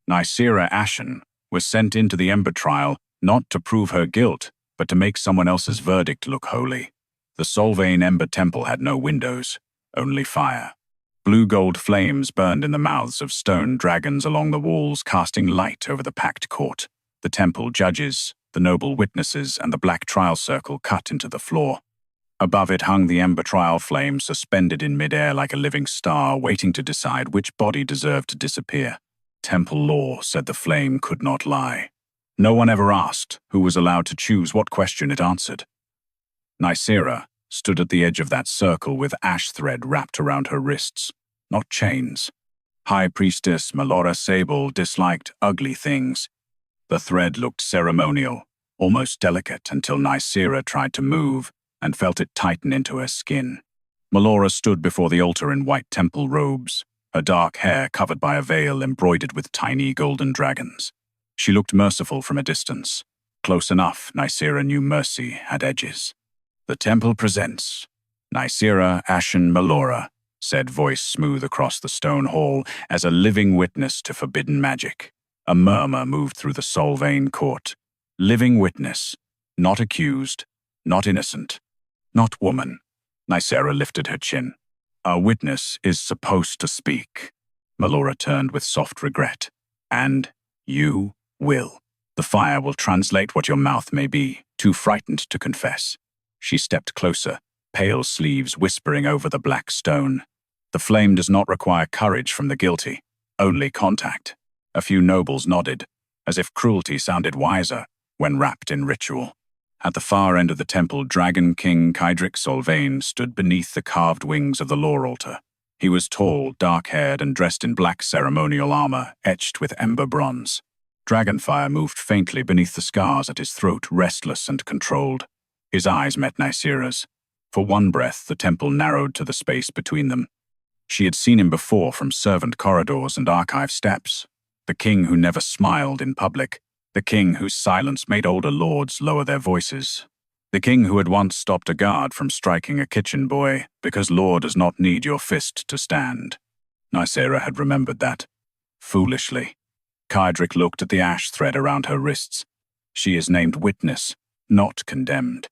Nysera Ashen was sent into the Ember Trial not to prove her guilt, but to make someone else's verdict look holy. The Solvain Ember Temple had no windows, only fire. Blue-gold flames burned in the mouths of stone dragons along the walls, casting light over the packed court. The temple judges, the noble witnesses, and the black trial circle cut into the floor. Above it hung the Ember Trial Flame, suspended in midair like a living star, waiting to decide which body deserved to disappear. Temple law said the flame could not lie. No one ever asked who was allowed to choose what question it answered. Nysera stood at the edge of that circle with ash thread wrapped around her wrists, not chains. High Priestess Malora Sable disliked ugly things. The thread looked ceremonial, almost delicate, until Nysera tried to move and felt it tighten into her skin. Malora stood before the altar in white temple robes, her dark hair covered by a veil embroidered with tiny golden dragons. She looked merciful from a distance. Close enough, Nysera knew mercy had edges. "The temple presents Nysera Ashen Malora," said voice smooth across the stone hall, as a living witness to forbidden magic. A murmur moved through the Solvain court. Living witness, not accused, not innocent, not woman. Nysera lifted her chin. "A witness is supposed to speak." Malora turned with soft regret. "And you will. The fire will translate what your mouth may be, too frightened to confess." She stepped closer, pale sleeves whispering over the black stone. "The flame does not require courage from the guilty, only contact." A few nobles nodded, as if cruelty sounded wiser when wrapped in ritual. At the far end of the temple, Dragon King Kaedric Solvain stood beneath the carved wings of the law altar. He was tall, dark-haired, and dressed in black ceremonial armor etched with ember bronze. Dragonfire moved faintly beneath the scars at his throat, restless and controlled. His eyes met Nysera's. For one breath, the temple narrowed to the space between them. She had seen him before from servant corridors and archive steps. The king who never smiled in public. The king whose silence made older lords lower their voices. The king who had once stopped a guard from striking a kitchen boy because law does not need your fist to stand. Nysera had remembered that. Foolishly. Kaedric looked at the ash thread around her wrists. "She is named witness, not condemned."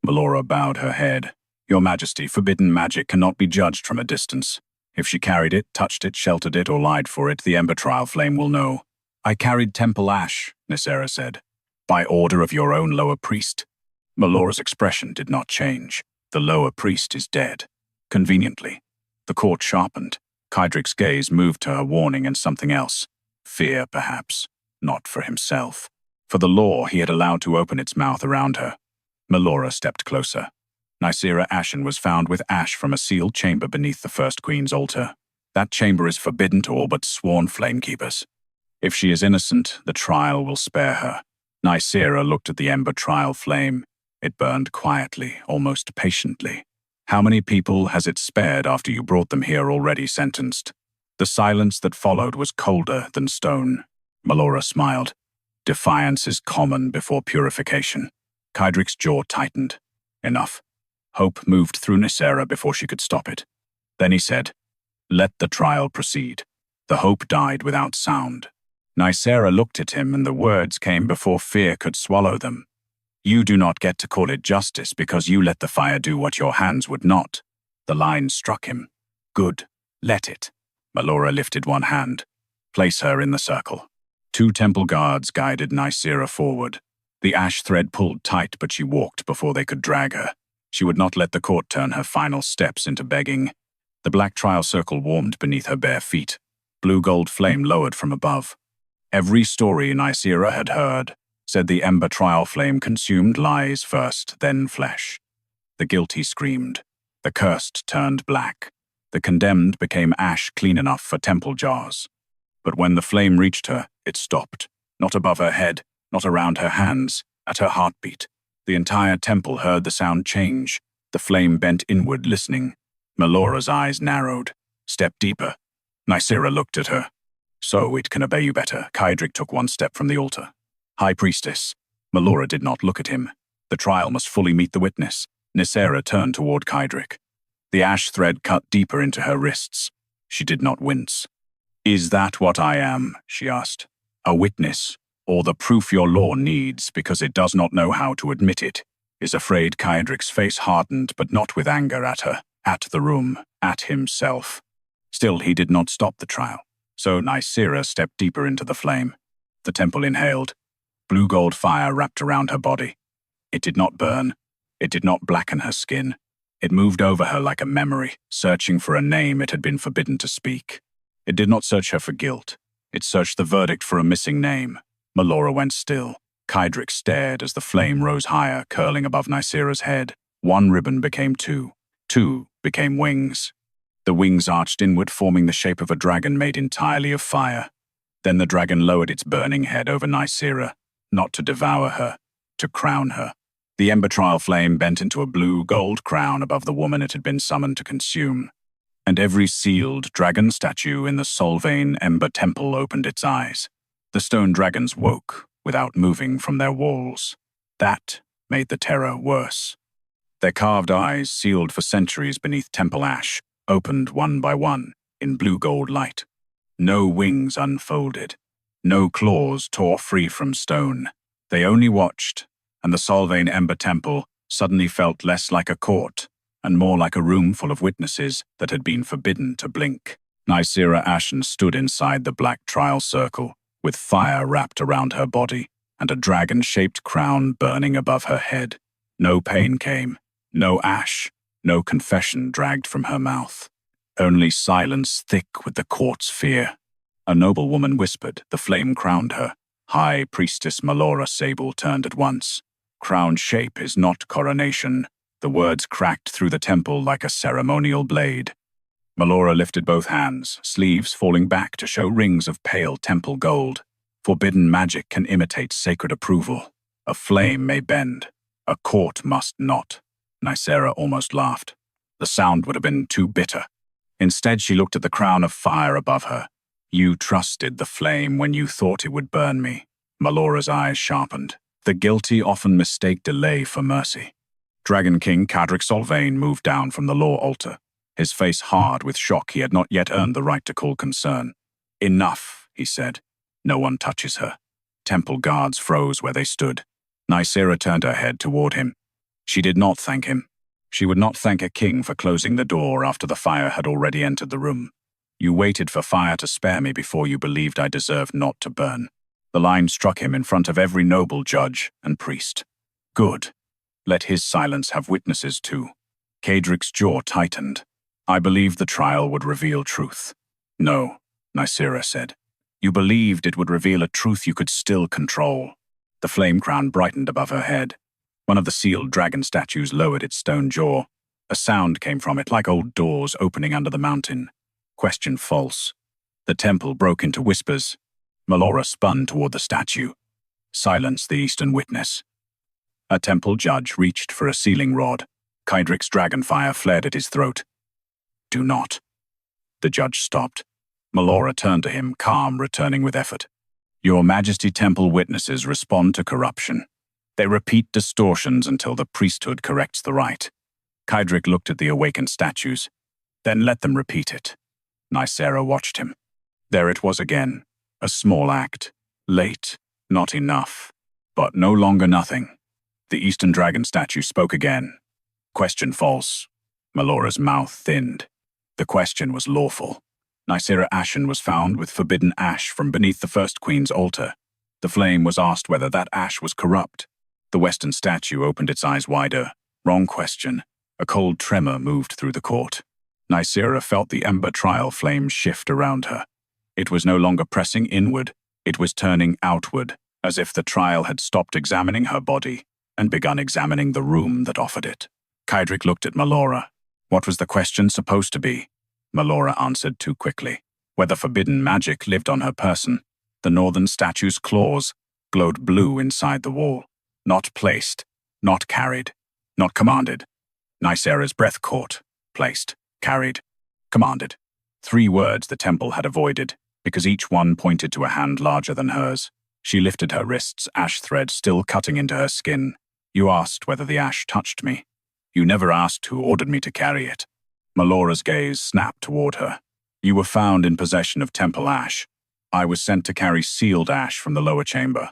Malora bowed her head. "Your Majesty, forbidden magic cannot be judged from a distance. If she carried it, touched it, sheltered it, or lied for it, the Ember Trial Flame will know." "I carried temple ash," Nysera said. "By order of your own lower priest." Malora's expression did not change. "The lower priest is dead." Conveniently. The court sharpened. Kaedric's gaze moved to her, warning and something else. Fear, perhaps. Not for himself. For the law he had allowed to open its mouth around her. Malora stepped closer. Nysera Ashen was found with ash from a sealed chamber beneath the First Queen's altar. That chamber is forbidden to all but sworn flamekeepers. If she is innocent, the trial will spare her. Nysera looked at the Ember Trial Flame. It burned quietly, almost patiently. "How many people has it spared after you brought them here already sentenced?" The silence that followed was colder than stone. Malora smiled. "Defiance is common before purification." Kaedric's jaw tightened. Enough. Hope moved through Nysera before she could stop it. Then he said, "Let the trial proceed." The hope died without sound. Nysera looked at him, and the words came before fear could swallow them. "You do not get to call it justice because you let the fire do what your hands would not." The line struck him. "Good. Let it." Malora lifted one hand. "Place her in the circle." Two temple guards guided Nysera forward. The ash thread pulled tight, but she walked before they could drag her. She would not let the court turn her final steps into begging. The black trial circle warmed beneath her bare feet. Blue-gold flame lowered from above. Every story Nysera had heard said the Ember Trial Flame consumed lies first, then flesh. The guilty screamed. The cursed turned black. The condemned became ash clean enough for temple jars. But when the flame reached her, it stopped. Not above her head, not around her hands, at her heartbeat. The entire temple heard the sound change. The flame bent inward, listening. Malora's eyes narrowed. "Step deeper." Nysera looked at her. "So it can obey you better." Kaedric took one step from the altar. "High Priestess." Malora did not look at him. The trial must fully meet the witness. Nysera turned toward Kaedric. The ash thread cut deeper into her wrists. She did not wince. "Is that what I am?" she asked. A witness, or the proof your law needs because it does not know how to admit it, is afraid. Kaedric's face hardened, but not with anger at her, at the room, at himself. Still, he did not stop the trial. So Nysera stepped deeper into the flame. The temple inhaled. Blue-gold fire wrapped around her body. It did not burn. It did not blacken her skin. It moved over her like a memory, searching for a name it had been forbidden to speak. It did not search her for guilt. It searched the verdict for a missing name. Malora went still. Kaedric stared as the flame rose higher, curling above Nysera's head. One ribbon became two. Two became wings. The wings arched inward, forming the shape of a dragon made entirely of fire. Then the dragon lowered its burning head over Nysera, not to devour her, to crown her. The Ember Trial Flame bent into a blue-gold crown above the woman it had been summoned to consume. And every sealed dragon statue in the Solvain Ember Temple opened its eyes. The stone dragons woke, without moving from their walls. That made the terror worse. Their carved eyes, sealed for centuries beneath temple ash, opened one by one, in blue-gold light. No wings unfolded. No claws tore free from stone. They only watched, and the Solvain Ember Temple suddenly felt less like a court, and more like a room full of witnesses that had been forbidden to blink. Nysera Ashen stood inside the black trial circle, with fire wrapped around her body, and a dragon-shaped crown burning above her head. No pain came, no ash, no confession dragged from her mouth. Only silence thick with the court's fear. A noble woman whispered, the flame crowned her. High Priestess Malora Sable turned at once. Crown shape is not coronation. The words cracked through the temple like a ceremonial blade. Malora lifted both hands, sleeves falling back to show rings of pale temple gold. Forbidden magic can imitate sacred approval. A flame may bend. A court must not. Nysera almost laughed. The sound would have been too bitter. Instead, she looked at the crown of fire above her. You trusted the flame when you thought it would burn me. Malora's eyes sharpened. The guilty often mistake delay for mercy. Dragon King Kaedric Solvain moved down from the law altar, his face hard with shock he had not yet earned the right to call concern. Enough, he said. No one touches her. Temple guards froze where they stood. Nysera turned her head toward him. She did not thank him. She would not thank a king for closing the door after the fire had already entered the room. You waited for fire to spare me before you believed I deserved not to burn. The line struck him in front of every noble judge and priest. Good. Let his silence have witnesses too. Kaedric's jaw tightened. I believed the trial would reveal truth. No, Nysera said. You believed it would reveal a truth you could still control. The flame crown brightened above her head. One of the sealed dragon statues lowered its stone jaw. A sound came from it like old doors opening under the mountain. Question false. The temple broke into whispers. Malora spun toward the statue. Silence the eastern witness. A temple judge reached for a sealing rod. Kaedric's dragonfire flared at his throat. Do not. The judge stopped. Malora turned to him, calm, returning with effort. Your Majesty temple witnesses respond to corruption. They repeat distortions until the priesthood corrects the right. Kaedric looked at the awakened statues. Then let them repeat it. Nysera watched him. There it was again. A small act. Late. Not enough. But no longer nothing. The Eastern Dragon statue spoke again. Question false. Malora's mouth thinned. The question was lawful. Nysera Ashen was found with forbidden ash from beneath the first queen's altar. The flame was asked whether that ash was corrupt. The Western statue opened its eyes wider. Wrong question. A cold tremor moved through the court. Nysera felt the Ember Trial Flame shift around her. It was no longer pressing inward. It was turning outward, as if the trial had stopped examining her body and begun examining the room that offered it. Kaedric looked at Malora. What was the question supposed to be? Malora answered too quickly. Whether forbidden magic lived on her person. The northern statue's claws glowed blue inside the wall. Not placed, not carried, not commanded. Nysera's breath caught. Placed, carried, commanded. 3 words the temple had avoided, because each one pointed to a hand larger than hers. She lifted her wrists, ash thread still cutting into her skin. You asked whether the ash touched me. You never asked who ordered me to carry it. Malora's gaze snapped toward her. You were found in possession of temple ash. I was sent to carry sealed ash from the lower chamber.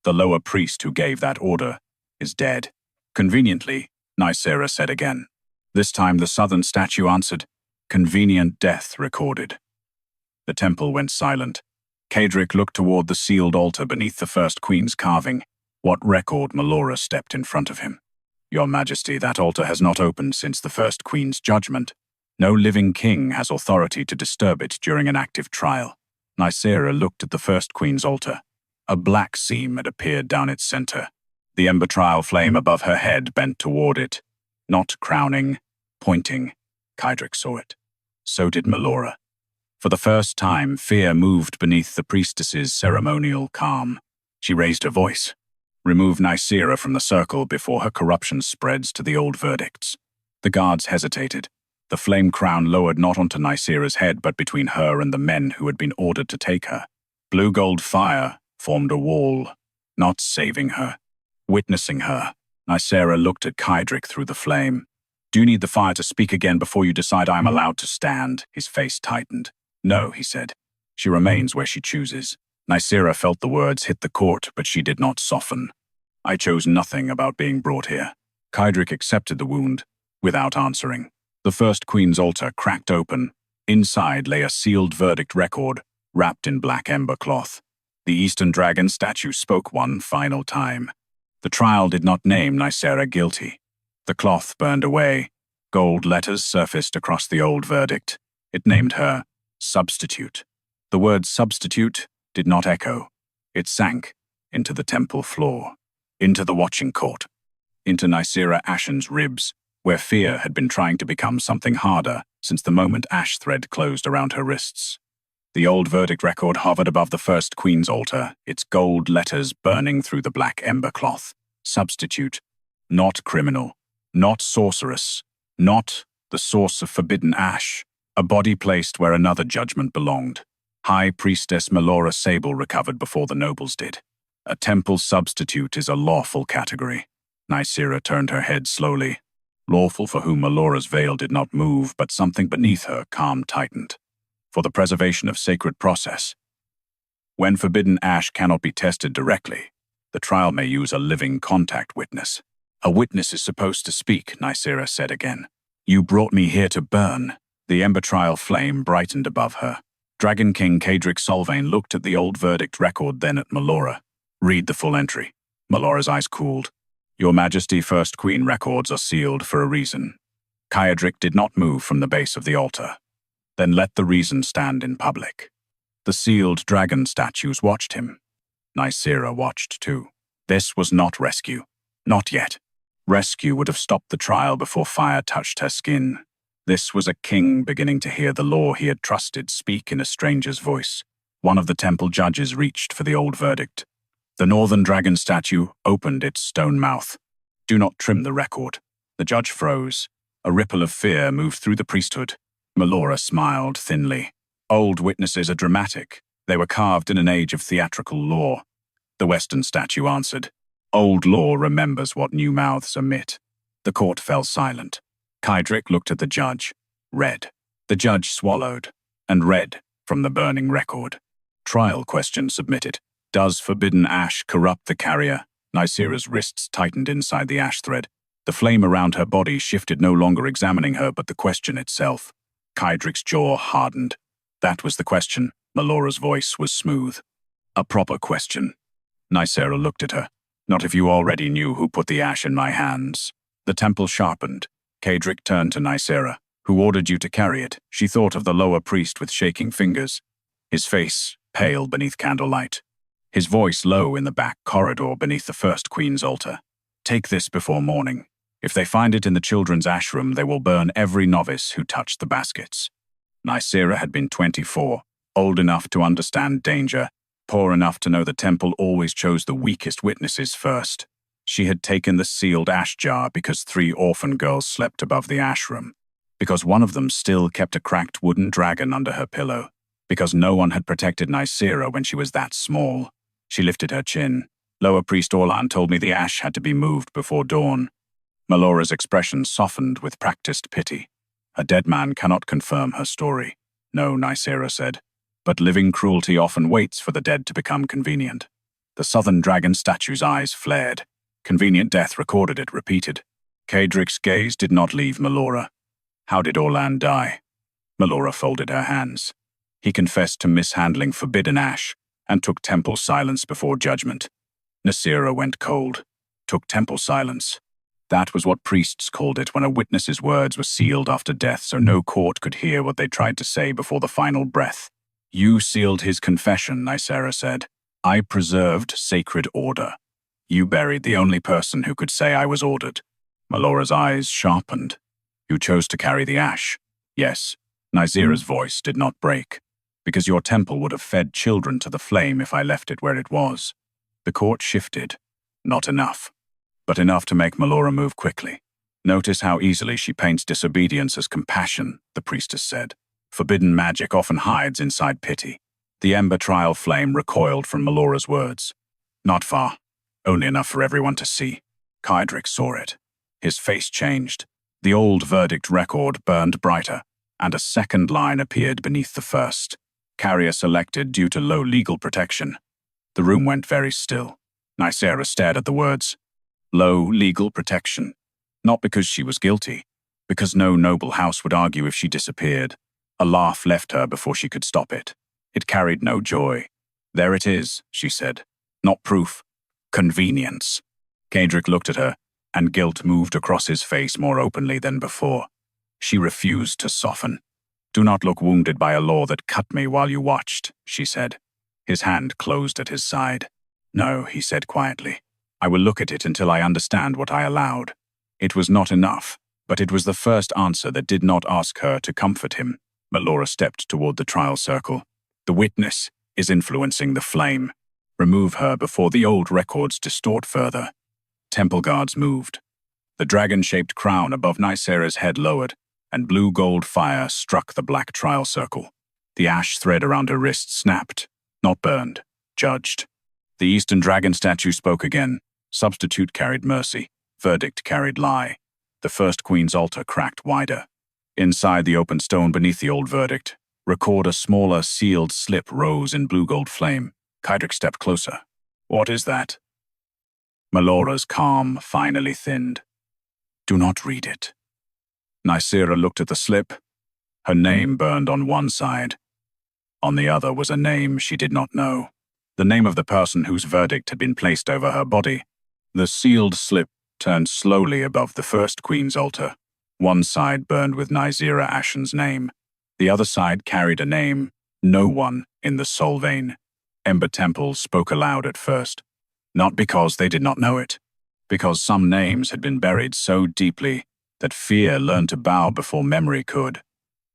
The lower priest who gave that order is dead. Conveniently, Nysera said again. This time the southern statue answered, convenient death recorded. The temple went silent. Kaedric looked toward the sealed altar beneath the first queen's carving. What record Malora stepped in front of him. Your Majesty, that altar has not opened since the first queen's judgment. No living king has authority to disturb it during an active trial. Nysera looked at the first queen's altar. A black seam had appeared down its center. The Ember Trial Flame above her head bent toward it. Not crowning, pointing. Kaedric saw it. So did Malora. For the first time, fear moved beneath the priestess's ceremonial calm. She raised her voice. Remove Nysera from the circle before her corruption spreads to the old verdicts. The guards hesitated. The flame crown lowered not onto Nysera's head but between her and the men who had been ordered to take her. Blue-gold fire formed a wall, not saving her, witnessing her. Nysera looked at Kaedric through the flame. Do you need the fire to speak again before you decide I am allowed to stand? His face tightened. No, he said. She remains where she chooses. Nysera felt the words hit the court, but she did not soften. I chose nothing about being brought here. Kaedric accepted the wound, without answering. The first queen's altar cracked open. Inside lay a sealed verdict record, wrapped in black ember cloth. The Eastern Dragon statue spoke one final time. The trial did not name Nysera guilty. The cloth burned away. Gold letters surfaced across the old verdict. It named her substitute. The word substitute did not echo. It sank into the temple floor, into the watching court, into Nysera Ashen's ribs, where fear had been trying to become something harder since the moment ash thread closed around her wrists. The old verdict record hovered above the first queen's altar, its gold letters burning through the black ember cloth. Substitute. Not criminal. Not sorceress. Not the source of forbidden ash. A body placed where another judgment belonged. High Priestess Malora Sable recovered before the nobles did. A temple substitute is a lawful category. Nysera turned her head slowly. Lawful for whom Malora's veil did not move, but something beneath her calm tightened. For the preservation of sacred process. When forbidden ash cannot be tested directly, the trial may use a living contact witness. A witness is supposed to speak, Nysera said again. You brought me here to burn. The Ember Trial Flame brightened above her. Dragon King Kaedric Solvain looked at the old verdict record, then at Malora. Read the full entry. Malora's eyes cooled. Your Majesty, First Queen records are sealed for a reason. Kaedric did not move from the base of the altar. Then let the reason stand in public. The sealed dragon statues watched him. Nysera watched too. This was not rescue. Not yet. Rescue would have stopped the trial before fire touched her skin. This was a king beginning to hear the law he had trusted speak in a stranger's voice. One of the temple judges reached for the old verdict. The northern dragon statue opened its stone mouth. Do not trim the record. The judge froze. A ripple of fear moved through the priesthood. Malora smiled thinly. Old witnesses are dramatic. They were carved in an age of theatrical law. The western statue answered. Old law remembers what new mouths omit. The court fell silent. Kaedric looked at the judge. Read. The judge swallowed and read from the burning record. Trial question submitted. Does forbidden ash corrupt the carrier? Nysera's wrists tightened inside the ash thread. The flame around her body shifted, no longer examining her, but the question itself. Kaedric's jaw hardened. That was the question. Malora's voice was smooth. A proper question. Nysera looked at her. Not if you already knew who put the ash in my hands. The temple sharpened. Kaedric turned to Nysera. Who ordered you to carry it? She thought of the lower priest with shaking fingers. His face pale beneath candlelight. His voice low in the back corridor beneath the first queen's altar. Take this before morning. If they find it in the children's ashroom, they will burn every novice who touched the baskets. Nysera had been 24, old enough to understand danger, poor enough to know the temple always chose the weakest witnesses first. She had taken the sealed ash jar because 3 orphan girls slept above the ashroom, because one of them still kept a cracked wooden dragon under her pillow, because no one had protected Nysera when she was that small. She lifted her chin. Lower Priest Orlan told me the ash had to be moved before dawn. Malora's expression softened with practiced pity. A dead man cannot confirm her story. No, Nysera said. But living cruelty often waits for the dead to become convenient. The southern dragon statue's eyes flared. Convenient death recorded it, repeated. Kaedric's gaze did not leave Malora. How did Orlan die? Malora folded her hands. He confessed to mishandling forbidden ash and took temple silence before judgment. Nysera went cold. Took temple silence. That was what priests called it when a witness's words were sealed after death so no court could hear what they tried to say before the final breath. You sealed his confession, Nysera said. I preserved sacred order. You buried the only person who could say I was ordered. Malora's eyes sharpened. You chose to carry the ash. Yes, Nysera's voice did not break. Because your temple would have fed children to the flame if I left it where it was. The court shifted. Not enough. But enough to make Malora move quickly. Notice how easily she paints disobedience as compassion, the priestess said. Forbidden magic often hides inside pity. The Ember Trial Flame recoiled from Malora's words. Not far. Only enough for everyone to see. Kaedric saw it. His face changed. The old verdict record burned brighter, and a second line appeared beneath the first. Carrier selected due to low legal protection. The room went very still. Nysera stared at the words. Low legal protection. Not because she was guilty, because no noble house would argue if she disappeared. A laugh left her before she could stop it. It carried no joy. There it is, she said. Not proof. Convenience. Kaedric looked at her, and guilt moved across his face more openly than before. She refused to soften. Do not look wounded by a law that cut me while you watched, she said. His hand closed at his side. No, he said quietly. I will look at it until I understand what I allowed. It was not enough, but it was the first answer that did not ask her to comfort him. Malora stepped toward the trial circle. The witness is influencing the flame. Remove her before the old records distort further. Temple guards moved. The dragon-shaped crown above Nysera's head lowered, and blue-gold fire struck the black trial circle. The ash thread around her wrist snapped, not burned, judged. The Eastern dragon statue spoke again. Substitute carried mercy. Verdict carried lie. The first queen's altar cracked wider. Inside the open stone beneath the old verdict, record a smaller sealed slip rose in blue-gold flame. Kaedric stepped closer. What is that? Malora's calm finally thinned. Do not read it. Nysera looked at the slip. Her name burned on one side. On the other was a name she did not know. The name of the person whose verdict had been placed over her body. The sealed slip turned slowly above the first queen's altar. One side burned with Nysera Ashen's name. The other side carried a name no one in the Solvain Ember Temple spoke aloud at first. Not because they did not know it, because some names had been buried so deeply that fear learned to bow before memory could.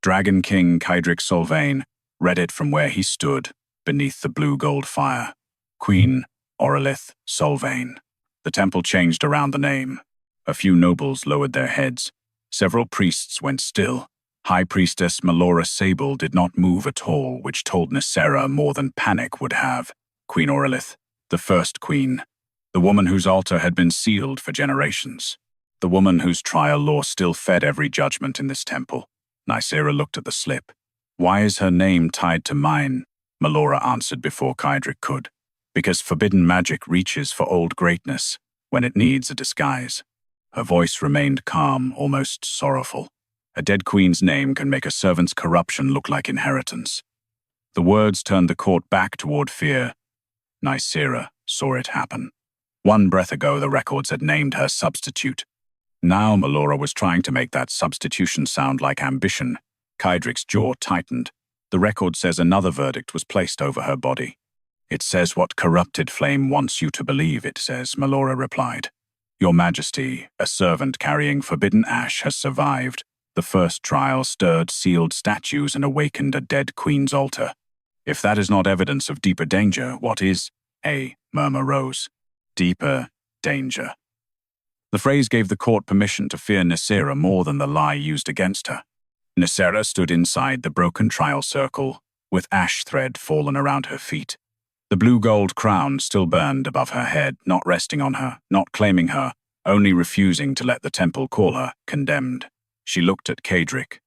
Dragon King Kaedric Solvain read it from where he stood, beneath the blue-gold fire. Queen Aurelith Solvain. The temple changed around the name. A few nobles lowered their heads. Several priests went still. High Priestess Malora Sable did not move at all, which told Nysera more than panic would have. Queen Aurelith, the first queen. The woman whose altar had been sealed for generations. The woman whose trial law still fed every judgment in this temple. Nysera looked at the slip. Why is her name tied to mine? Malora answered before Kaedric could. Because forbidden magic reaches for old greatness when it needs a disguise. Her voice remained calm, almost sorrowful. A dead queen's name can make a servant's corruption look like inheritance. The words turned the court back toward fear. Nysera saw it happen. One breath ago, the records had named her substitute. Now Malora was trying to make that substitution sound like ambition. Kaedric's jaw tightened. The record says another verdict was placed over her body. It says what corrupted flame wants you to believe it says, Malora replied. Your Majesty, a servant carrying forbidden ash, has survived. The first trial stirred sealed statues and awakened a dead queen's altar. If that is not evidence of deeper danger, what is? A murmur rose. Deeper danger. The phrase gave the court permission to fear Nysera more than the lie used against her. Nysera stood inside the broken trial circle, with ash thread fallen around her feet. The blue-gold crown still burned above her head, not resting on her, not claiming her, only refusing to let the temple call her condemned. She looked at Kaedric.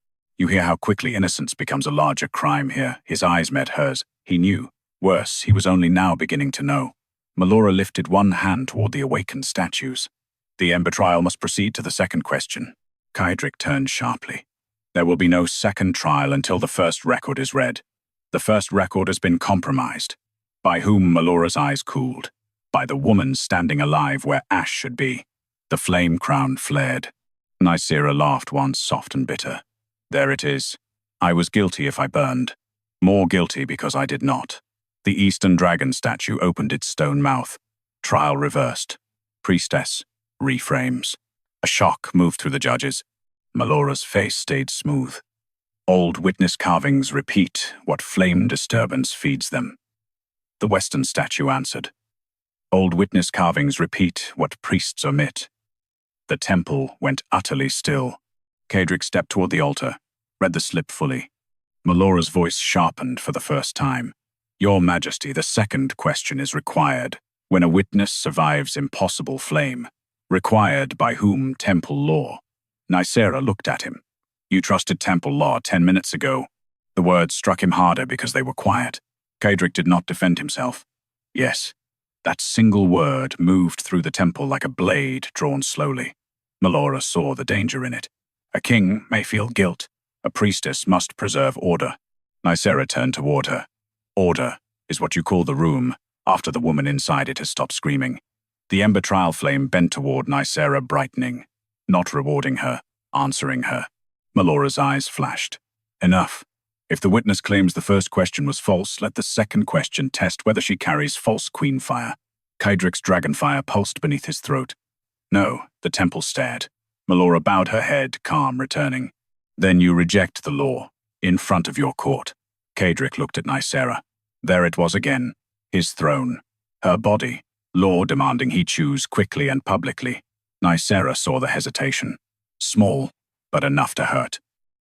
You hear how quickly innocence becomes a larger crime here. His eyes met hers. He knew. Worse, he was only now beginning to know. Malora lifted one hand toward the awakened statues. The Ember Trial must proceed to the second question. Kaedric turned sharply. There will be no second trial until the first record is read. The first record has been compromised. By whom? Malora's eyes cooled. By the woman standing alive where ash should be. The flame crown flared. Nysera laughed once, soft and bitter. There it is. I was guilty if I burned. More guilty because I did not. The Eastern Dragon statue opened its stone mouth. Trial reversed. Priestess. Reframes. A shock moved through the judges. Malora's face stayed smooth. Old witness carvings repeat what flame disturbance feeds them. The Western statue answered. Old witness carvings repeat what priests omit. The temple went utterly still. Kaedric stepped toward the altar, read the slip fully. Malora's voice sharpened for the first time. Your Majesty, the second question is required. When a witness survives impossible flame. Required by whom? Temple law. Nysera looked at him. You trusted temple law 10 minutes ago. The words struck him harder because they were quiet. Kaedric did not defend himself. Yes. That single word moved through the temple like a blade drawn slowly. Malora saw the danger in it. A king may feel guilt. A priestess must preserve order. Nysera turned toward her. Order is what you call the room after the woman inside it has stopped screaming. The Ember Trial Flame bent toward Nysera, brightening, not rewarding her, answering her. Malora's eyes flashed. Enough. If the witness claims the first question was false, let the second question test whether she carries false queen fire. Kaedric's dragon fire pulsed beneath his throat. No, the temple stared. Malora bowed her head, calm, returning. Then you reject the law, in front of your court. Kaedric looked at Nysera. There it was again, his throne, her body, law demanding he choose quickly and publicly. Nysera saw the hesitation. Small, but enough to hurt.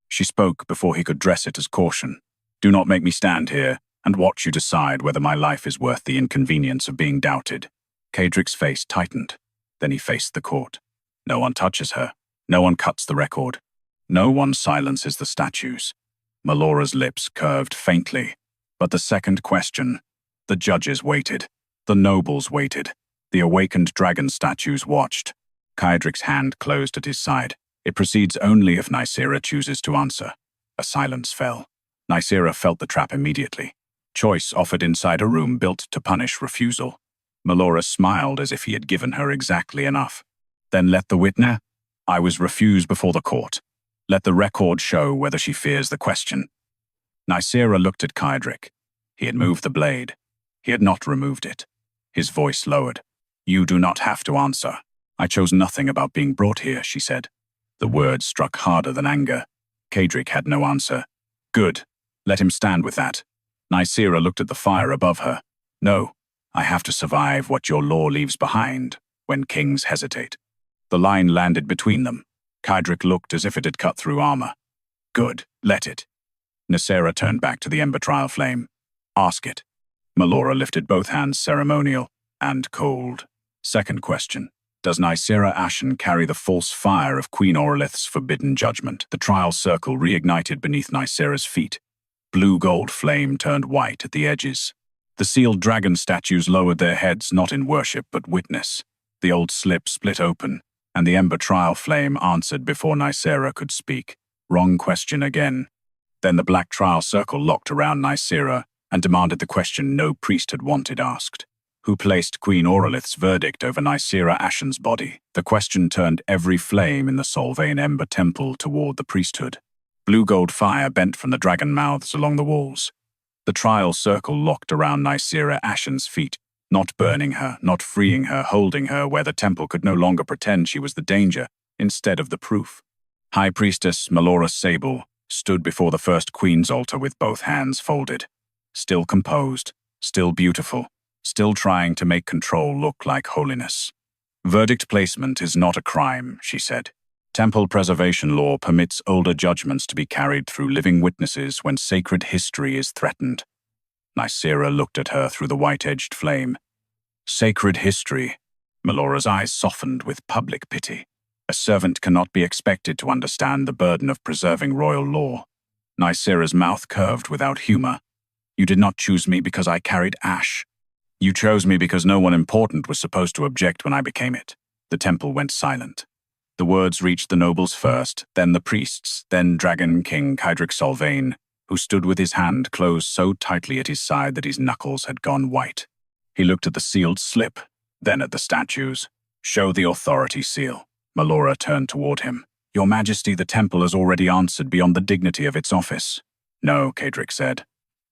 She spoke before he could dress it as caution. Do not make me stand here and watch you decide whether my life is worth the inconvenience of being doubted. Kaedric's face tightened. Then he faced the court. No one touches her. No one cuts the record. No one silences the statues. Malora's lips curved faintly. But the second question, the judges waited. The nobles waited. The awakened dragon statues watched. Kaedric's hand closed at his side. It proceeds only if Nysera chooses to answer. A silence fell. Nysera felt the trap immediately. Choice offered inside a room built to punish refusal. Malora smiled as if he had given her exactly enough. Then let the witness. I was refused before the court. Let the record show whether she fears the question. Nysera looked at Kaedric. He had moved the blade. He had not removed it. His voice lowered. You do not have to answer. I chose nothing about being brought here, she said. The words struck harder than anger. Kaedric had no answer. Good. Let him stand with that. Nysera looked at the fire above her. No, I have to survive what your law leaves behind when kings hesitate. The line landed between them. Kaedric looked as if it had cut through armor. Good, let it. Nysera turned back to the Ember Trial Flame. Ask it. Malora lifted both hands, ceremonial and cold. Second question. Does Nysera Ashen carry the false fire of Queen Aurelith's forbidden judgment? The trial circle reignited beneath Nysera's feet. Blue-gold flame turned white at the edges. The sealed dragon statues lowered their heads not in worship but witness. The old slip split open, and the Ember Trial Flame answered before Nysera could speak. Wrong question again. Then the black trial circle locked around Nysera and demanded the question no priest had wanted asked. Who placed Queen Aurelith's verdict over Nysera Ashen's body? The question turned every flame in the Solvain Ember Temple toward the priesthood. Blue-gold fire bent from the dragon mouths along the walls. The trial circle locked around Nysera Ashen's feet, not burning her, not freeing her, holding her where the temple could no longer pretend she was the danger, instead of the proof. High Priestess Malora Sable stood before the first queen's altar with both hands folded. Still composed, still beautiful, still trying to make control look like holiness. Verdict placement is not a crime, she said. Temple preservation law permits older judgments to be carried through living witnesses when sacred history is threatened. Nysera looked at her through the white-edged flame. Sacred history. Malora's eyes softened with public pity. A servant cannot be expected to understand the burden of preserving royal law. Nysera's mouth curved without humor. You did not choose me because I carried ash. You chose me because no one important was supposed to object when I became it. The temple went silent. The words reached the nobles first, then the priests, then Dragon King Kaedric Solvain, who stood with his hand closed so tightly at his side that his knuckles had gone white. He looked at the sealed slip, then at the statues. "Show the authority seal." Malora turned toward him. "Your Majesty, the temple has already answered beyond the dignity of its office." "No," Kaedric said.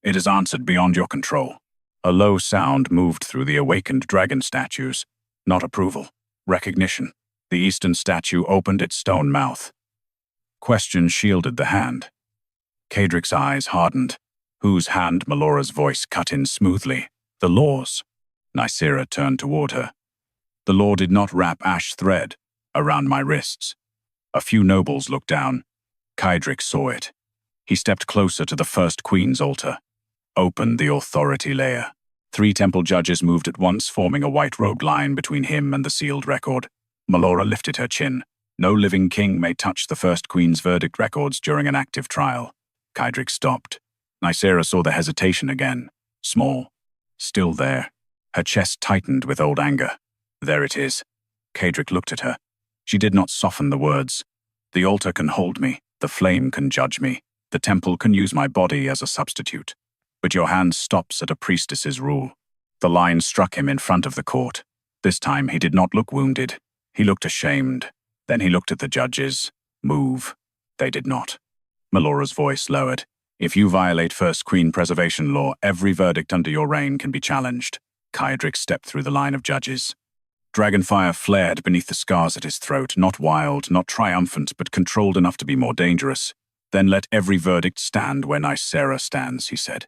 "It has answered beyond your control." A low sound moved through the awakened dragon statues. Not approval. Recognition. The eastern statue opened its stone mouth. Question shielded the hand. Kaedric's eyes hardened. Whose hand? Malora's voice cut in smoothly. "The law's." Nysera turned toward her. "The law did not wrap ash thread around my wrists." A few nobles looked down. Kaedric saw it. He stepped closer to the first queen's altar. Opened the authority layer. 3 temple judges moved at once, forming a white-robed line between him and the sealed record. Malora lifted her chin. No living king may touch the first queen's verdict records during an active trial. Kaedric stopped. Nysera saw the hesitation again. Small. Still there. Her chest tightened with old anger. "There it is." Kaedric looked at her. She did not soften the words. "The altar can hold me. The flame can judge me. The temple can use my body as a substitute. But your hand stops at a priestess's rule." The line struck him in front of the court. This time he did not look wounded. He looked ashamed. Then he looked at the judges. Move. They did not. Malora's voice lowered. "If you violate First Queen preservation law, every verdict under your reign can be challenged." Kaedric stepped through the line of judges. Dragonfire flared beneath the scars at his throat, not wild, not triumphant, but controlled enough to be more dangerous. "Then let every verdict stand where Nysera stands," he said.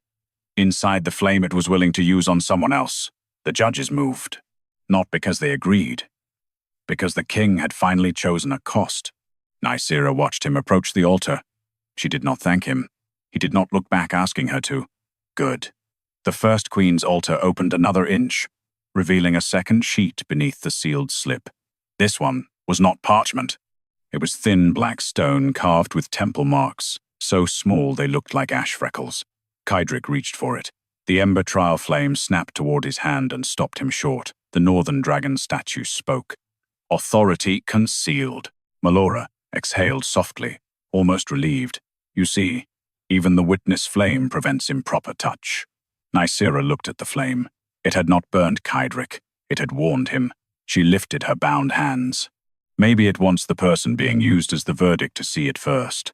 Inside the flame it was willing to use on someone else. The judges moved. Not because they agreed. Because the king had finally chosen a cost. Nysera watched him approach the altar. She did not thank him. He did not look back asking her to. Good. The first queen's altar opened another inch, revealing a second sheet beneath the sealed slip. This one was not parchment. It was thin black stone carved with temple marks, so small they looked like ash freckles. Kaedric reached for it. The Ember Trial Flame snapped toward his hand and stopped him short. The northern dragon statue spoke. "Authority concealed." Malora exhaled softly, almost relieved. "You see, even the witness flame prevents improper touch." Nysera looked at the flame. It had not burned Kaedric. It had warned him. She lifted her bound hands. Maybe it wants the person being used as the verdict to see it first.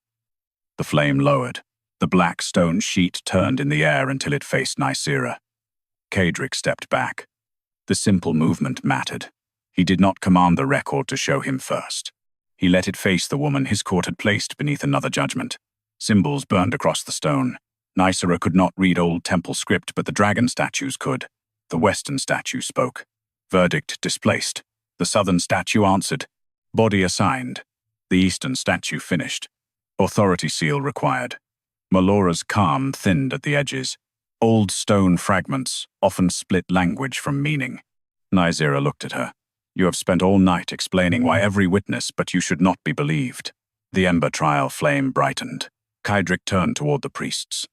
The flame lowered. The black stone sheet turned in the air until it faced Nysera. Kaedric stepped back. The simple movement mattered. He did not command the record to show him first. He let it face the woman his court had placed beneath another judgment. Symbols burned across the stone. Nysera could not read old temple script, but the dragon statues could. The western statue spoke. Verdict displaced. The southern statue answered. Body assigned. The eastern statue finished. Authority seal required. Malora's calm thinned at the edges. Old stone fragments often split language from meaning. Nysera looked at her. "You have spent all night explaining why every witness, but you should not be believed." The Ember Trial Flame brightened. Kaedric turned toward the priests.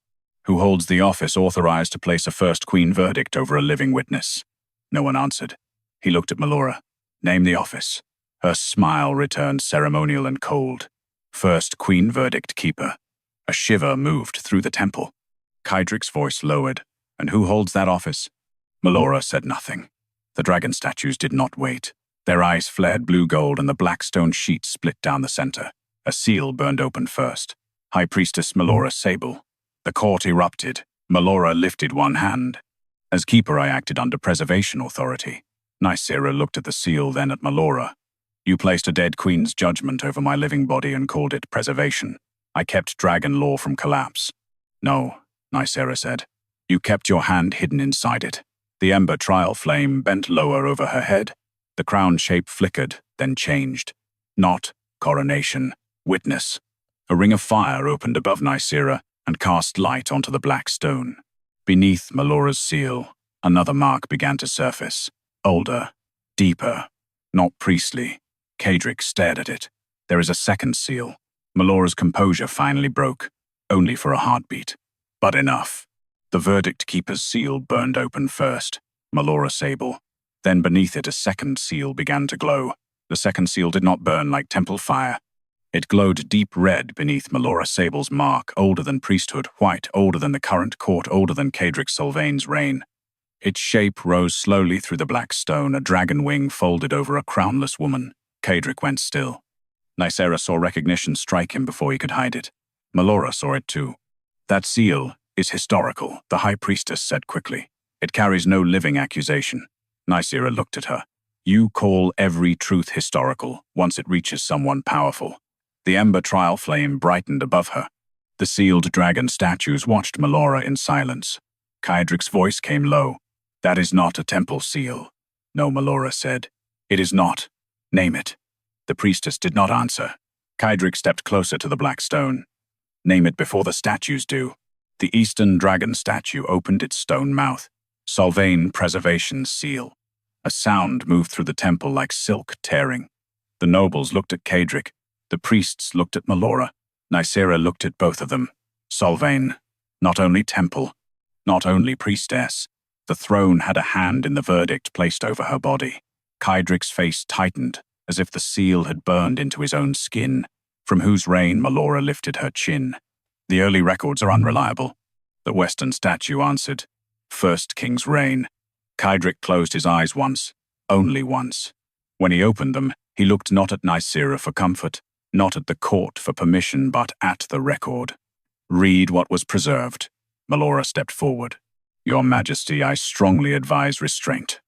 "Who holds the office authorized to place a first queen verdict over a living witness?" No one answered. He looked at Malora. "Name the office." Her smile returned ceremonial and cold. "First queen verdict keeper." A shiver moved through the temple. Kaedric's voice lowered. "And who holds that office?" Malora said nothing. The dragon statues did not wait. Their eyes flared blue-gold and the black stone sheet split down the center. A seal burned open first. High Priestess Malora Sable. The court erupted. Malora lifted one hand. "As keeper, I acted under preservation authority." Nysera looked at the seal, then at Malora. "You placed a dead queen's judgment over my living body and called it preservation. I kept dragon law from collapse." "No," Nysera said. "You kept your hand hidden inside it." The Ember Trial Flame bent lower over her head. The crown shape flickered, then changed. Not coronation. Witness. A ring of fire opened above Nysera and cast light onto the black stone. Beneath Malora's seal, another mark began to surface. Older. Deeper. Not priestly. Kaedric stared at it. There is a second seal. Malora's composure finally broke. only for a heartbeat. But enough. The verdict keeper's seal burned open first, Malora Sable. Then beneath it a second seal began to glow. The second seal did not burn like temple fire. It glowed deep red beneath Malora Sable's mark, older than priesthood, white, older than the current court, older than Kaedric Solvain's reign. Its shape rose slowly through the black stone, a dragon wing folded over a crownless woman. Kaedric went still. Nysera saw recognition strike him before he could hide it. Malora saw it too. That seal is historical, the High Priestess said quickly. It carries no living accusation. Nysera looked at her. You call every truth historical once it reaches someone powerful. The Ember Trial Flame brightened above her. The sealed dragon statues watched Malora in silence. Kaedric's voice came low. That is not a temple seal. No, Malora said. It is not. Name it. The priestess did not answer. Kaedric stepped closer to the black stone. Name it before the statues do. The eastern dragon statue opened its stone mouth. Solvain Preservation's seal. A sound moved through the temple like silk tearing. The nobles looked at Kaedric. The priests looked at Malora. Nysera looked at both of them. Solvain. Not only temple. Not only priestess. The throne had a hand in the verdict placed over her body. Kaedric's face tightened, as if the seal had burned into his own skin, from whose reign Malora lifted her chin. The early records are unreliable. The western statue answered. First king's reign. Kaedric closed his eyes once, only once. When he opened them, he looked not at Nysera for comfort, not at the court for permission, but at the record. Read what was preserved. Malora stepped forward. Your Majesty, I strongly advise restraint.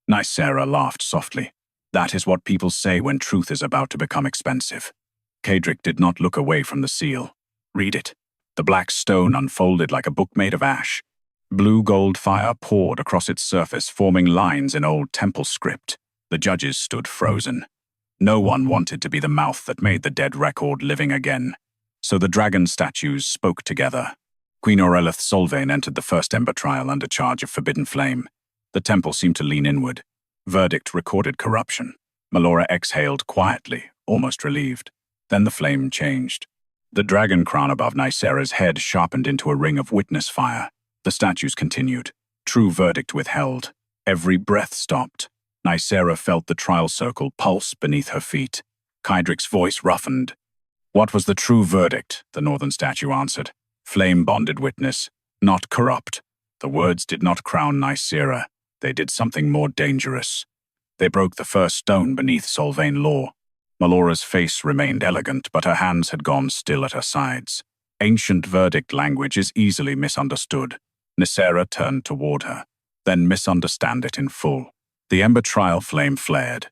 Nysera laughed softly. That is what people say when truth is about to become expensive. Kaedric did not look away from the seal. Read it. The black stone unfolded like a book made of ash. Blue-gold fire poured across its surface, forming lines in old temple script. The judges stood frozen. No one wanted to be the mouth that made the dead record living again. So the dragon statues spoke together. Queen Aurelith Solvain entered the first Ember trial under charge of forbidden flame. The temple seemed to lean inward. Verdict recorded corruption. Malora exhaled quietly, almost relieved. Then the flame changed. The dragon crown above Nysera's head sharpened into a ring of witness fire. The statues continued. True verdict withheld. Every breath stopped. Nysera felt the trial circle pulse beneath her feet. Kaedric's voice roughened. What was the true verdict? The northern statue answered. Flame-bonded witness, not corrupt. The words did not crown Nysera. They did something more dangerous. They broke the first stone beneath Solvain law. Malora's face remained elegant, but her hands had gone still at her sides. Ancient verdict language is easily misunderstood. Nysera turned toward her, then misunderstand it in full. The Ember Trial Flame flared.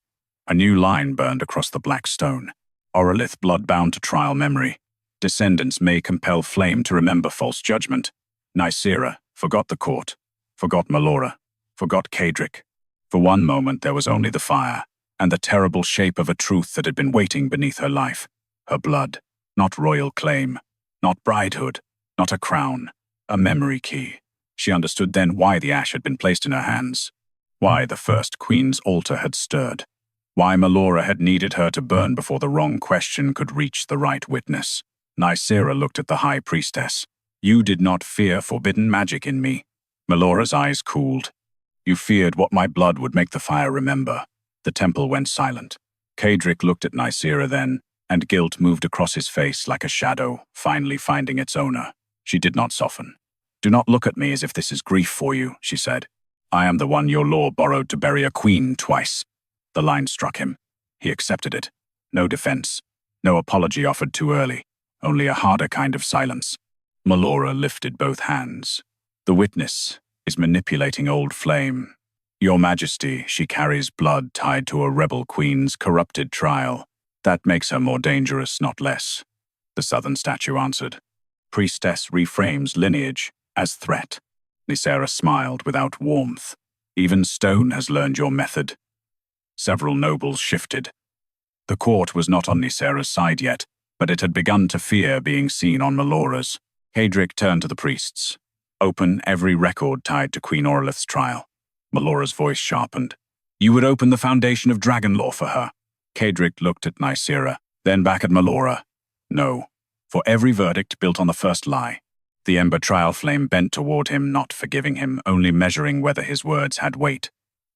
A new line burned across the black stone. Aurelith blood-bound to trial memory. Descendants may compel flame to remember false judgment. Nysera forgot the court, forgot Malora, forgot Kaedric. For one moment there was only the fire, and the terrible shape of a truth that had been waiting beneath her life. Her blood, not royal claim, not bridehood, not a crown, a memory key. She understood then why the ash had been placed in her hands, why the first queen's altar had stirred, why Malora had needed her to burn before the wrong question could reach the right witness. Nysera looked at the High Priestess. You did not fear forbidden magic in me. Malora's eyes cooled. You feared what my blood would make the fire remember. The temple went silent. Kaedric looked at Nysera then, and guilt moved across his face like a shadow, finally finding its owner. She did not soften. Do not look at me as if this is grief for you, she said. I am the one your law borrowed to bury a queen twice. The line struck him. He accepted it. No defense. No apology offered too early. Only a harder kind of silence. Malora lifted both hands. The witness is manipulating old flame. Your Majesty, she carries blood tied to a rebel queen's corrupted trial. That makes her more dangerous, not less. The southern statue answered. Priestess reframes lineage as threat. Nysera smiled without warmth. Even stone has learned your method. Several nobles shifted. The court was not on Nysera's side yet, but it had begun to fear being seen on Malora's. Kaedric turned to the priests. Open every record tied to Queen Aurelith's trial. Malora's voice sharpened. You would open the foundation of dragon law for her. Kaedric looked at Nysera, then back at Malora. No. For every verdict built on the first lie. The Ember Trial Flame bent toward him, not forgiving him, only measuring whether his words had weight.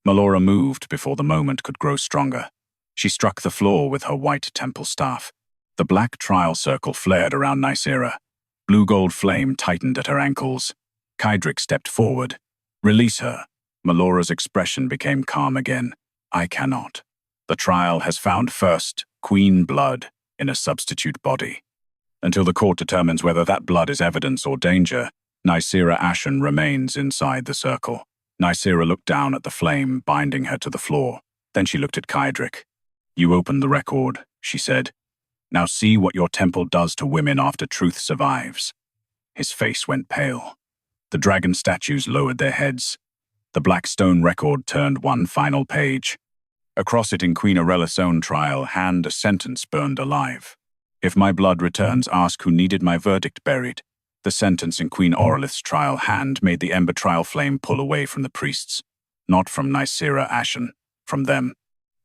Malora moved before the moment could grow stronger. She struck the floor with her white temple staff. The black trial circle flared around Nysera. Blue-gold flame tightened at her ankles. Kaedric stepped forward. "Release her." Malora's expression became calm again. "I cannot. The trial has found first queen blood in a substitute body. Until the court determines whether that blood is evidence or danger, Nysera Ashen remains inside the circle." Nysera looked down at the flame, binding her to the floor. Then she looked at Kaedric. "You opened the record," she said. "Now see what your temple does to women after truth survives." His face went pale. The dragon statues lowered their heads. The black stone record turned one final page. Across it in Queen Aurelith's own trial, hand a sentence burned alive. "If my blood returns, ask who needed my verdict buried." The sentence in Queen Aurelith's trial hand made the Ember Trial Flame pull away from the priests. Not from Nysera Ashen, from them.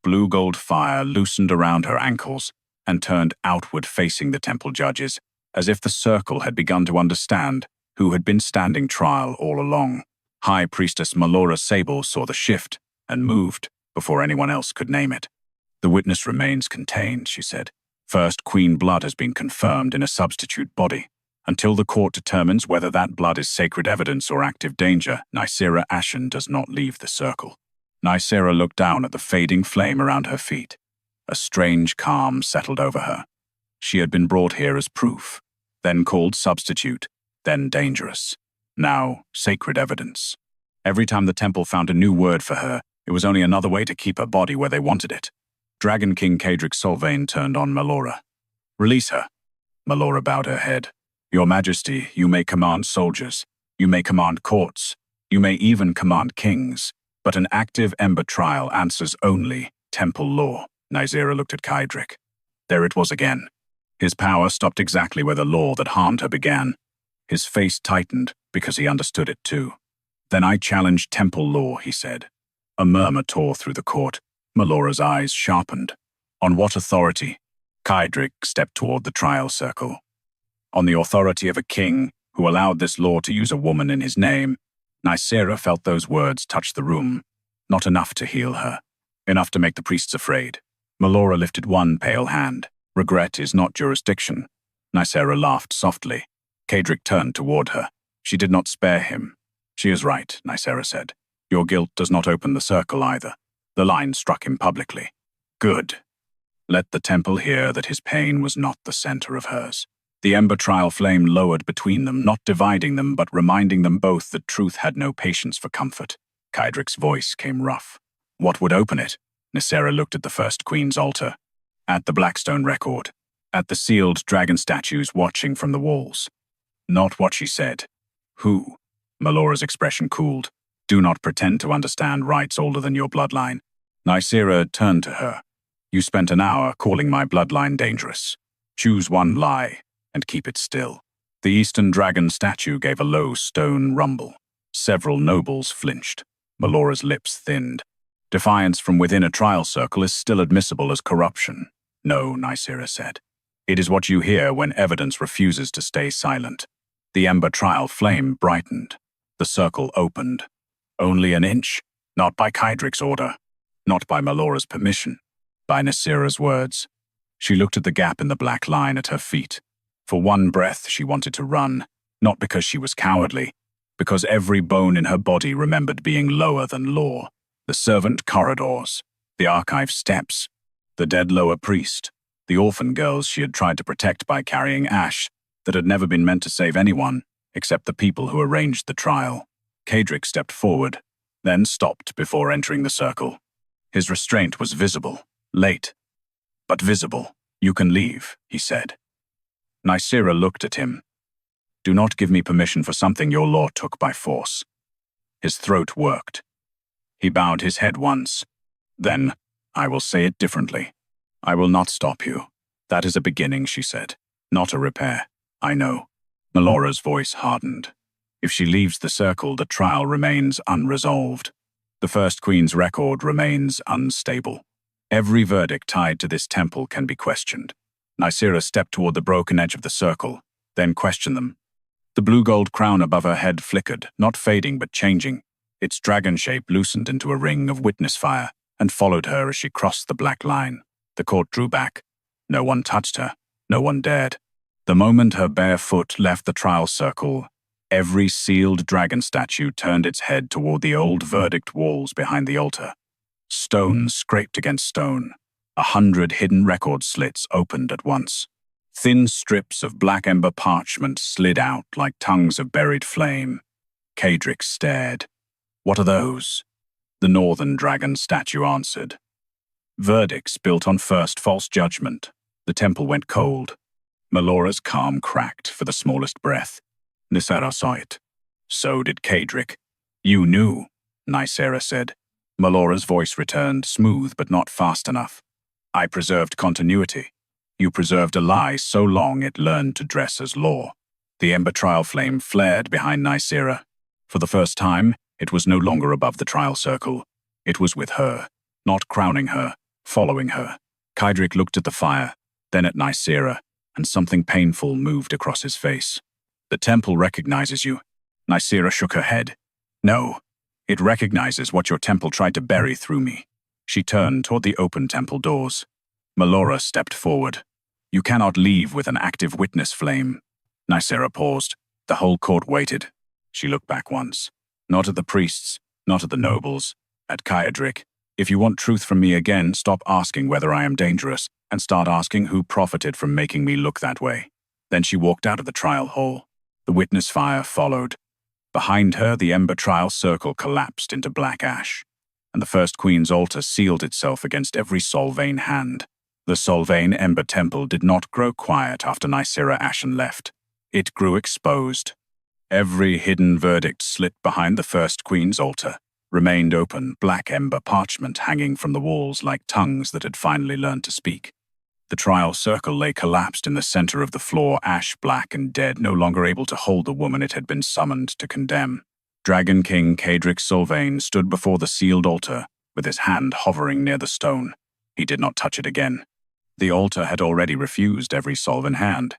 Blue-gold fire loosened around her ankles and turned outward facing the temple judges, as if the circle had begun to understand who had been standing trial all along. High Priestess Malora Sable saw the shift and moved before anyone else could name it. "The witness remains contained," she said. "First, queen blood has been confirmed in a substitute body. Until the court determines whether that blood is sacred evidence or active danger, Nysera Ashen does not leave the circle." Nysera looked down at the fading flame around her feet. A strange calm settled over her. She had been brought here as proof, then called substitute, then dangerous. Now, sacred evidence. Every time the temple found a new word for her, it was only another way to keep her body where they wanted it. Dragon King Kaedric Solvain turned on Malora. "Release her." Malora bowed her head. "Your Majesty, you may command soldiers. You may command courts. You may even command kings. But an active Ember trial answers only temple law." Nysera looked at Kaedric. There it was again. His power stopped exactly where the law that harmed her began. His face tightened because he understood it too. "Then I challenge temple law," he said. A murmur tore through the court. Malora's eyes sharpened. "On what authority?" Kaedric stepped toward the trial circle. "On the authority of a king who allowed this law to use a woman in his name." Nysera felt those words touch the room. Not enough to heal her. Enough to make the priests afraid. Malora lifted one pale hand. "Regret is not jurisdiction." Nysera laughed softly. Kaedric turned toward her. She did not spare him. "She is right," Nysera said. "Your guilt does not open the circle either." The line struck him publicly. "Good. Let the temple hear that his pain was not the center of hers." The Ember Trial Flame lowered between them, not dividing them, but reminding them both that truth had no patience for comfort. Kaedric's voice came rough. "What would open it?" Nysera looked at the first queen's altar, at the Blackstone record, at the sealed dragon statues watching from the walls. Not what she said. "Who?" Malora's expression cooled. "Do not pretend to understand rights older than your bloodline." Nysera turned to her. "You spent an hour calling my bloodline dangerous. Choose one lie and keep it still." The Eastern Dragon statue gave a low stone rumble. Several nobles flinched. Malora's lips thinned. "Defiance from within a trial circle is still admissible as corruption." "No," Nysera said. "It is what you hear when evidence refuses to stay silent." The Ember Trial Flame brightened. The circle opened. Only an inch. Not by Kaedric's order. Not by Malora's permission. By Nysera's words. She looked at the gap in the black line at her feet. For one breath she wanted to run, not because she was cowardly, because every bone in her body remembered being lower than law. The servant corridors, the archive steps, the dead lower priest, the orphan girls she had tried to protect by carrying ash that had never been meant to save anyone, except the people who arranged the trial. Kaedric stepped forward, then stopped before entering the circle. His restraint was visible, late, but visible. "You can leave," he said. Nysera looked at him. "Do not give me permission for something your law took by force." His throat worked. He bowed his head once. Then, "I will say it differently. I will not stop you. That is a beginning," she said. "Not a repair. I know." Malora's voice hardened. If she leaves the circle, the trial remains unresolved. The First Queen's record remains unstable. Every verdict tied to this temple can be questioned. Nysera stepped toward the broken edge of the circle, then questioned them. The blue-gold crown above her head flickered, not fading but changing. Its dragon shape loosened into a ring of witness fire and followed her as she crossed the black line. The court drew back. No one touched her. No one dared. The moment her bare foot left the trial circle, every sealed dragon statue turned its head toward the old verdict walls behind the altar. Stone scraped against stone. 100 hidden record slits opened at once. Thin strips of black ember parchment slid out like tongues of buried flame. Kaedric stared. "What are those?" The northern dragon statue answered. "Verdicts built on first false judgment." The temple went cold. Malora's calm cracked for the smallest breath. Nysera saw it. So did Kaedric. "You knew," Nysera said. Malora's voice returned, smooth but not fast enough. "I preserved continuity. You preserved a lie so long it learned to dress as law." The Ember Trial Flame flared behind Nysera. For the first time, it was no longer above the trial circle. It was with her, not crowning her, following her. Kaedric looked at the fire, then at Nysera, and something painful moved across his face. "The temple recognizes you." Nysera shook her head. "No, it recognizes what your temple tried to bury through me." She turned toward the open temple doors. Malora stepped forward. "You cannot leave with an active witness flame." Nysera paused. The whole court waited. She looked back once. Not at the priests, not at the nobles, at Kaedric. "If you want truth from me again, stop asking whether I am dangerous, and start asking who profited from making me look that way." Then she walked out of the trial hall. The witness fire followed. Behind her, the Ember Trial circle collapsed into black ash, and the First Queen's altar sealed itself against every Solvain hand. The Solvain Ember Temple did not grow quiet after Nysera Ashen left. It grew exposed. Every hidden verdict slit behind the First Queen's altar remained open, black ember parchment hanging from the walls like tongues that had finally learned to speak. The trial circle lay collapsed in the center of the floor, ash black and dead, no longer able to hold the woman it had been summoned to condemn. Dragon King Kaedric Solvain stood before the sealed altar, with his hand hovering near the stone. He did not touch it again. The altar had already refused every Solvain hand.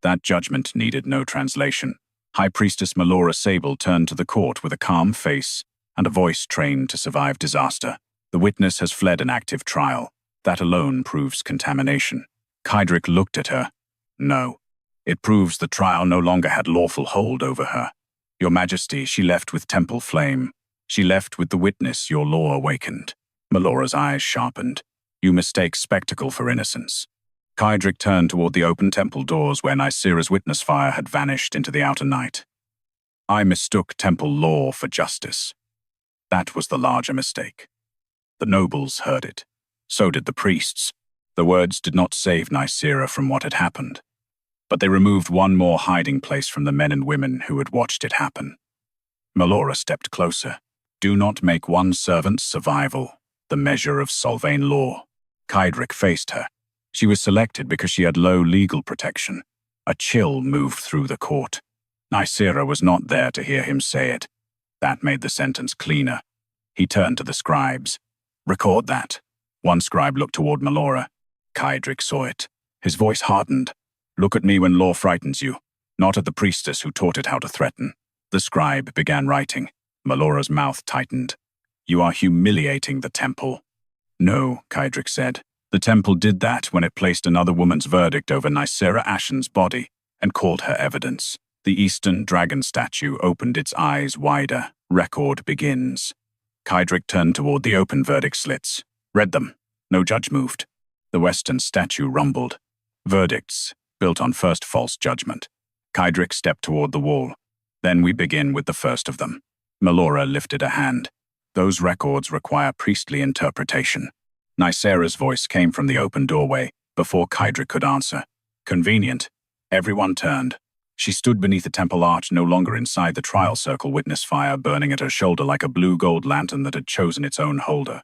That judgment needed no translation. High Priestess Malora Sable turned to the court with a calm face and a voice trained to survive disaster. "The witness has fled an active trial. That alone proves contamination." Kaedric looked at her. "No. It proves the trial no longer had lawful hold over her. Your Majesty, she left with temple flame. She left with the witness your law awakened." Malora's eyes sharpened. "You mistake spectacle for innocence." Kaedric turned toward the open temple doors where Nysera's witness fire had vanished into the outer night. "I mistook temple law for justice. That was the larger mistake." The nobles heard it. So did the priests. The words did not save Nysera from what had happened, but they removed one more hiding place from the men and women who had watched it happen. Malora stepped closer. "Do not make one servant's survival the measure of Solvain law." Kaedric faced her. She was selected because she had low legal protection. A chill moved through the court. Nysera was not there to hear him say it. That made the sentence cleaner. He turned to the scribes. "Record that." One scribe looked toward Malora. Kaedric saw it. His voice hardened. "Look at me when law frightens you, not at the priestess who taught it how to threaten." The scribe began writing. Malora's mouth tightened. "You are humiliating the temple." "No," Kaedric said. "The temple did that when it placed another woman's verdict over Nysera Ashen's body and called her evidence." The Eastern dragon statue opened its eyes wider. "Record begins." Kaedric turned toward the open verdict slits. "Read them." No judge moved. The Western statue rumbled. "Verdicts, built on first false judgment." Kaedric stepped toward the wall. "Then we begin with the first of them." Malora lifted a hand. "Those records require priestly interpretation." Nysera's voice came from the open doorway before Kaedric could answer. "Convenient." Everyone turned. She stood beneath the temple arch, no longer inside the trial circle, witness fire burning at her shoulder like a blue-gold lantern that had chosen its own holder.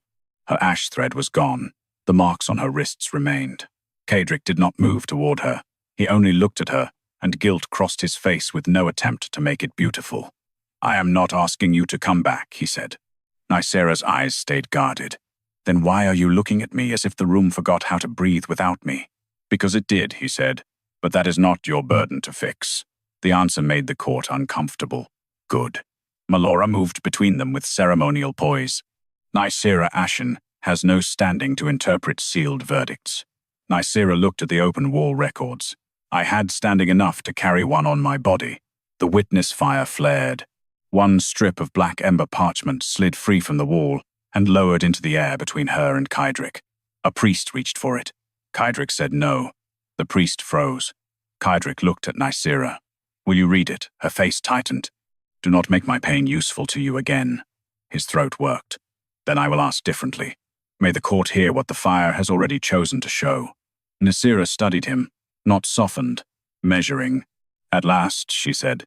Her ash thread was gone. The marks on her wrists remained. Kaedric did not move toward her. He only looked at her, and guilt crossed his face with no attempt to make it beautiful. "I am not asking you to come back," he said. Nysera's eyes stayed guarded. "Then why are you looking at me as if the room forgot how to breathe without me?" Because it did, he said, but that is not your burden to fix. The answer made the court uncomfortable. Good. Malora moved between them with ceremonial poise. Nysera Ashen has no standing to interpret sealed verdicts. Nysera looked at the open wall records. I had standing enough to carry one on my body. The witness fire flared. One strip of black ember parchment slid free from the wall and lowered into the air between her and Kaedric. A priest reached for it. Kaedric said no. The priest froze. Kaedric looked at Nysera. Will you read it? Her face tightened. Do not make my pain useful to you again. His throat worked. Then I will ask differently. May the court hear what the fire has already chosen to show. Nysera studied him, not softened, measuring. At last, she said,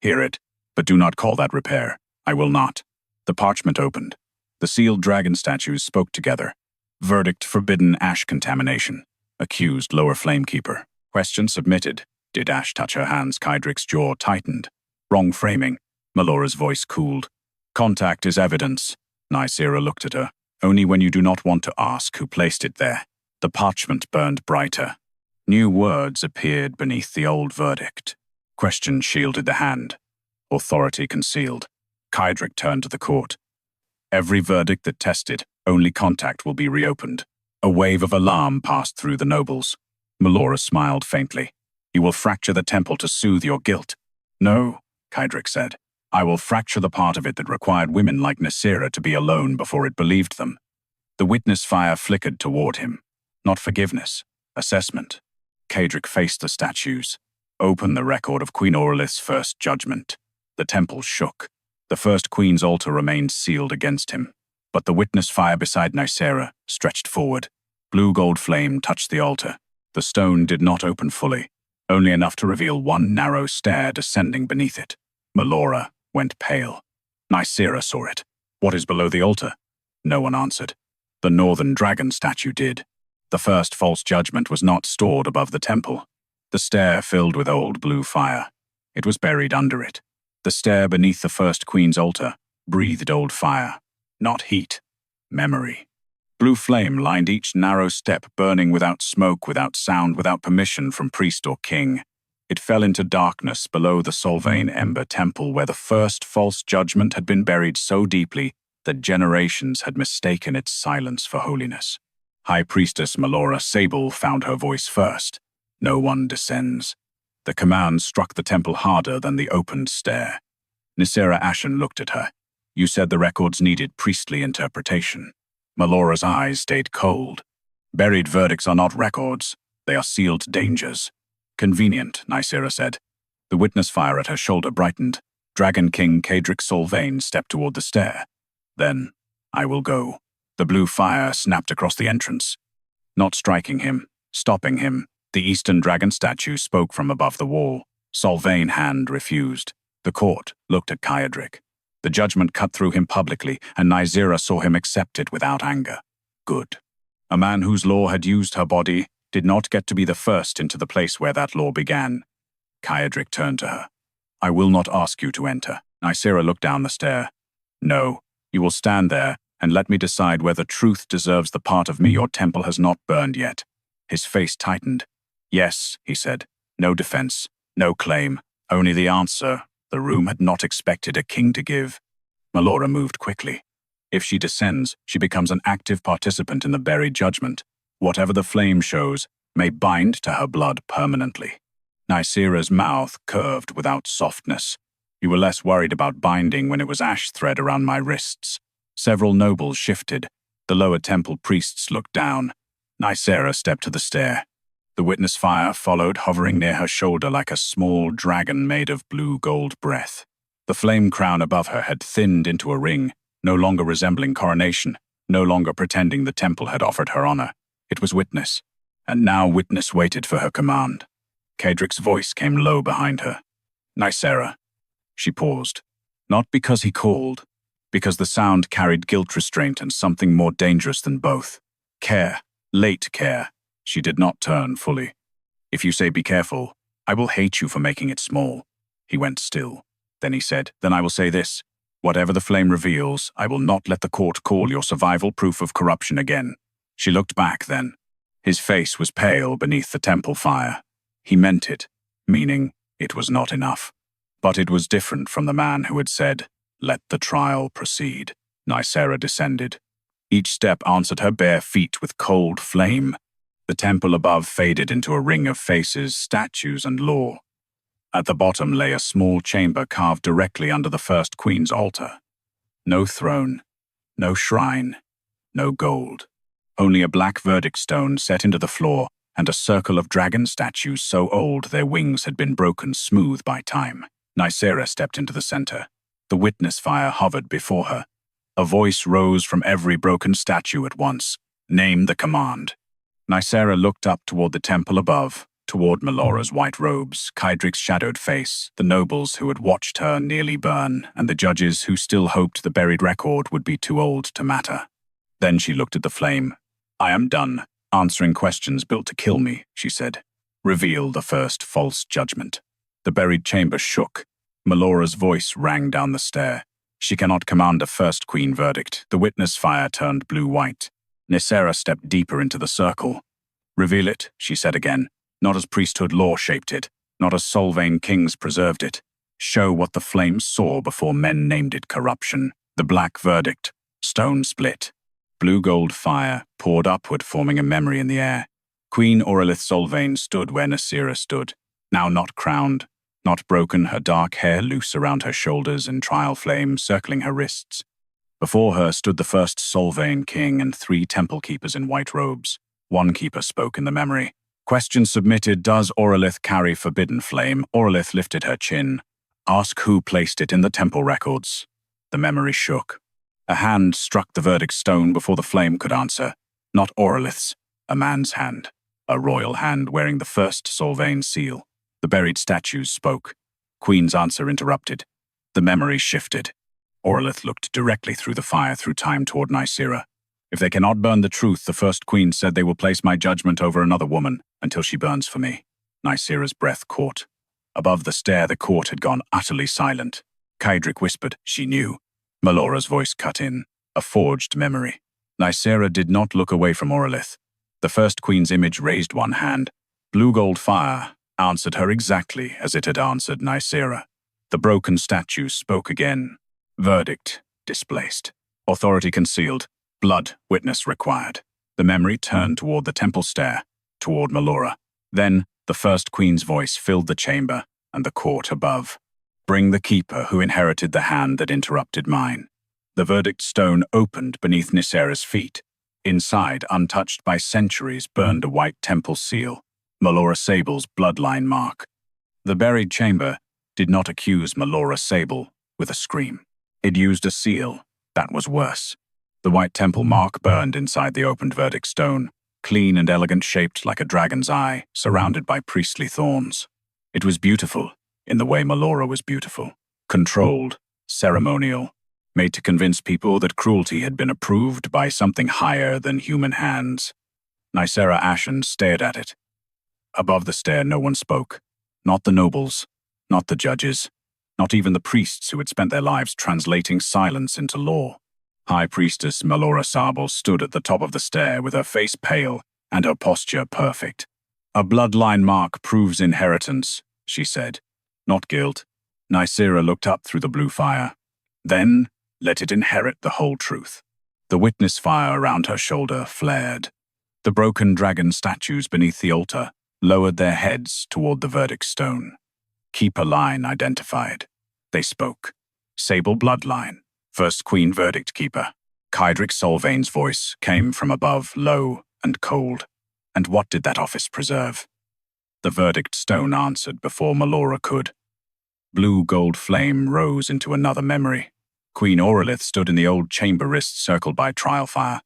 hear it, but do not call that repair. I will not. The parchment opened. The sealed dragon statues spoke together. Verdict forbidden ash contamination. Accused lower flamekeeper. Question submitted. Did ash touch her hands? Kaedric's jaw tightened. Wrong framing. Malora's voice cooled. Contact is evidence. Nysera looked at her. Only when you do not want to ask who placed it there. The parchment burned brighter. New words appeared beneath the old verdict. Question shielded the hand. Authority concealed. Kaedric turned to the court. Every verdict that tested, only contact will be reopened. A wave of alarm passed through the nobles. Malora smiled faintly. You will fracture the temple to soothe your guilt. No, Kaedric said. I will fracture the part of it that required women like Nysera to be alone before it believed them. The witness fire flickered toward him. Not forgiveness, assessment. Kaedric faced the statues. Open the record of Queen Aurelith's first judgment. The temple shook. The first queen's altar remained sealed against him. But the witness fire beside Nysera stretched forward. Blue-gold flame touched the altar. The stone did not open fully, only enough to reveal one narrow stair descending beneath it. Malora went pale. Nysera saw it. What is below the altar? No one answered. The northern dragon statue did. The first false judgment was not stored above the temple. The stair filled with old blue fire. It was buried under it. The stair beneath the first queen's altar breathed old fire. Not heat. Memory. Blue flame lined each narrow step, burning without smoke, without sound, without permission from priest or king. It fell into darkness below the Solvain Ember Temple, where the first false judgment had been buried so deeply that generations had mistaken its silence for holiness. High Priestess Malora Sable found her voice first. No one descends. The command struck the temple harder than the opened stair. Nysera Ashen looked at her. You said the records needed priestly interpretation. Malora's eyes stayed cold. Buried verdicts are not records. They are sealed dangers. Convenient, Nysera said. The witness fire at her shoulder brightened. Dragon King Kaedric Solvain stepped toward the stair. Then, I will go. The blue fire snapped across the entrance. Not striking him, stopping him, the eastern dragon statue spoke from above the wall. Solvain hand refused. The court looked at Kaedric. The judgment cut through him publicly, and Nysera saw him accept it without anger. Good. A man whose law had used her body did not get to be the first into the place where that law began. Kaedric turned to her. I will not ask you to enter. Nysera looked down the stair. No, you will stand there and let me decide whether truth deserves the part of me your temple has not burned yet. His face tightened. Yes, he said. No defense, no claim, only the answer the room had not expected a king to give. Malora moved quickly. If she descends, she becomes an active participant in the buried judgment. Whatever the flame shows may bind to her blood permanently. Nysera's mouth curved without softness. You were less worried about binding when it was ash thread around my wrists. Several nobles shifted. The lower temple priests looked down. Nysera stepped to the stair. The witness fire followed, hovering near her shoulder like a small dragon made of blue-gold breath. The flame crown above her had thinned into a ring, no longer resembling coronation, no longer pretending the temple had offered her honor. It was witness, and now witness waited for her command. Kaedric's voice came low behind her. Nysera. She paused. Not because he called, because the sound carried guilt restraint and something more dangerous than both. Care. Late care. She did not turn fully. If you say be careful, I will hate you for making it small. He went still. Then he said, then I will say this. Whatever the flame reveals, I will not let the court call your survival proof of corruption again. She looked back then. His face was pale beneath the temple fire. He meant it, meaning it was not enough. But it was different from the man who had said, "Let the trial proceed." Nysera descended. Each step answered her bare feet with cold flame. The temple above faded into a ring of faces, statues, and lore. At the bottom lay a small chamber carved directly under the first queen's altar. No throne, no shrine, no gold. Only a black verdict stone set into the floor and a circle of dragon statues so old their wings had been broken smooth by time. Nysera stepped into the center. The witness fire hovered before her. A voice rose from every broken statue at once. "Name the command." Nysera looked up toward the temple above, toward Malora's white robes, Kaedric's shadowed face, the nobles who had watched her nearly burn, and the judges who still hoped the buried record would be too old to matter. Then she looked at the flame. "I am done answering questions built to kill me," she said. "Reveal the first false judgment." The buried chamber shook. Malora's voice rang down the stair. "She cannot command a first queen verdict." The witness fire turned blue-white. Nysera stepped deeper into the circle. "Reveal it," she said again, "not as priesthood law shaped it, not as Solvain kings preserved it. Show what the flame saw before men named it corruption." The black verdict. Stone split. Blue-gold fire poured upward, forming a memory in the air. Queen Aurelith Solvain stood where Nysera stood, now not crowned, not broken, her dark hair loose around her shoulders and trial flame circling her wrists. Before her stood the first Solvain king and 3 temple keepers in white robes. One keeper spoke in the memory. Question submitted: does Aurelith carry forbidden flame? Aurelith lifted her chin. Ask who placed it in the temple records. The memory shook. A hand struck the verdict stone before the flame could answer. Not Aurelith's, a man's hand. A royal hand wearing the first Solvain seal. The buried statues spoke. Queen's answer interrupted. The memory shifted. Aurelith looked directly through the fire through time toward Nysera. "If they cannot burn the truth, the first queen said they will place my judgment over another woman until she burns for me." Nysera's breath caught. Above the stair, the court had gone utterly silent. Kaedric whispered, "She knew." Malora's voice cut in. A forged memory. Nysera did not look away from Aurelith. The first queen's image raised one hand. Blue-gold fire answered her exactly as it had answered Nysera. The broken statue spoke again. Verdict displaced. Authority concealed. Blood witness required. The memory turned toward the temple stair, toward Malora. Then the first queen's voice filled the chamber and the court above. "Bring the keeper who inherited the hand that interrupted mine." The verdict stone opened beneath Nysera's feet. Inside, untouched by centuries, burned a white temple seal, Malora Sable's bloodline mark. The buried chamber did not accuse Malora Sable with a scream. It used a seal that was worse. The white temple mark burned inside the opened verdict stone, clean and elegant, shaped like a dragon's eye, surrounded by priestly thorns. It was beautiful, in the way Malora was beautiful. Controlled, ceremonial, made to convince people that cruelty had been approved by something higher than human hands. Nysera Ashen stared at it. Above the stair, no one spoke. Not the nobles, not the judges, not even the priests who had spent their lives translating silence into law. High Priestess Malora Sable stood at the top of the stair with her face pale and her posture perfect. "A bloodline mark proves inheritance," she said. "Not guilt." Nysera looked up through the blue fire. "Then let it inherit the whole truth." The witness fire around her shoulder flared. The broken dragon statues beneath the altar lowered their heads toward the verdict stone. Keeper line identified. They spoke. Sable bloodline. First queen verdict keeper. Kaedric Solvain's voice came from above, low and cold. And what did that office preserve? The verdict stone answered before Malora could. Blue-gold flame rose into another memory. Queen Aurelith stood in the old chamber, wrist circled by trial fire.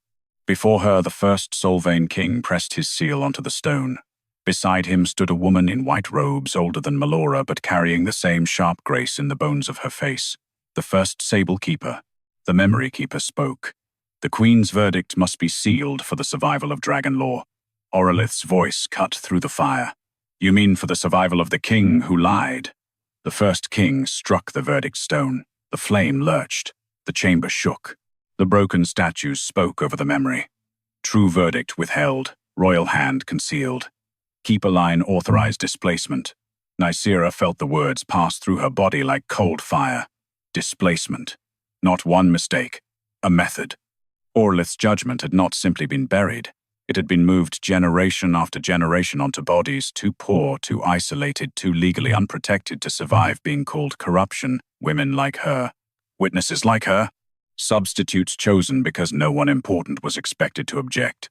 Before her, the first Solvain king pressed his seal onto the stone. Beside him stood a woman in white robes, older than Malora, but carrying the same sharp grace in the bones of her face. The first sable keeper, the memory keeper, spoke. The queen's verdict must be sealed for the survival of dragon law. Aurelith's voice cut through the fire. "You mean for the survival of the king who lied?" The first king struck the verdict stone. The flame lurched. The chamber shook. The broken statues spoke over the memory. True verdict withheld. Royal hand concealed. Keeper line authorized displacement. Nysera felt the words pass through her body like cold fire. Displacement. Not one mistake. A method. Aurelith's judgment had not simply been buried. It had been moved generation after generation onto bodies too poor, too isolated, too legally unprotected to survive being called corruption. Women like her. Witnesses like her. Substitutes chosen because no one important was expected to object.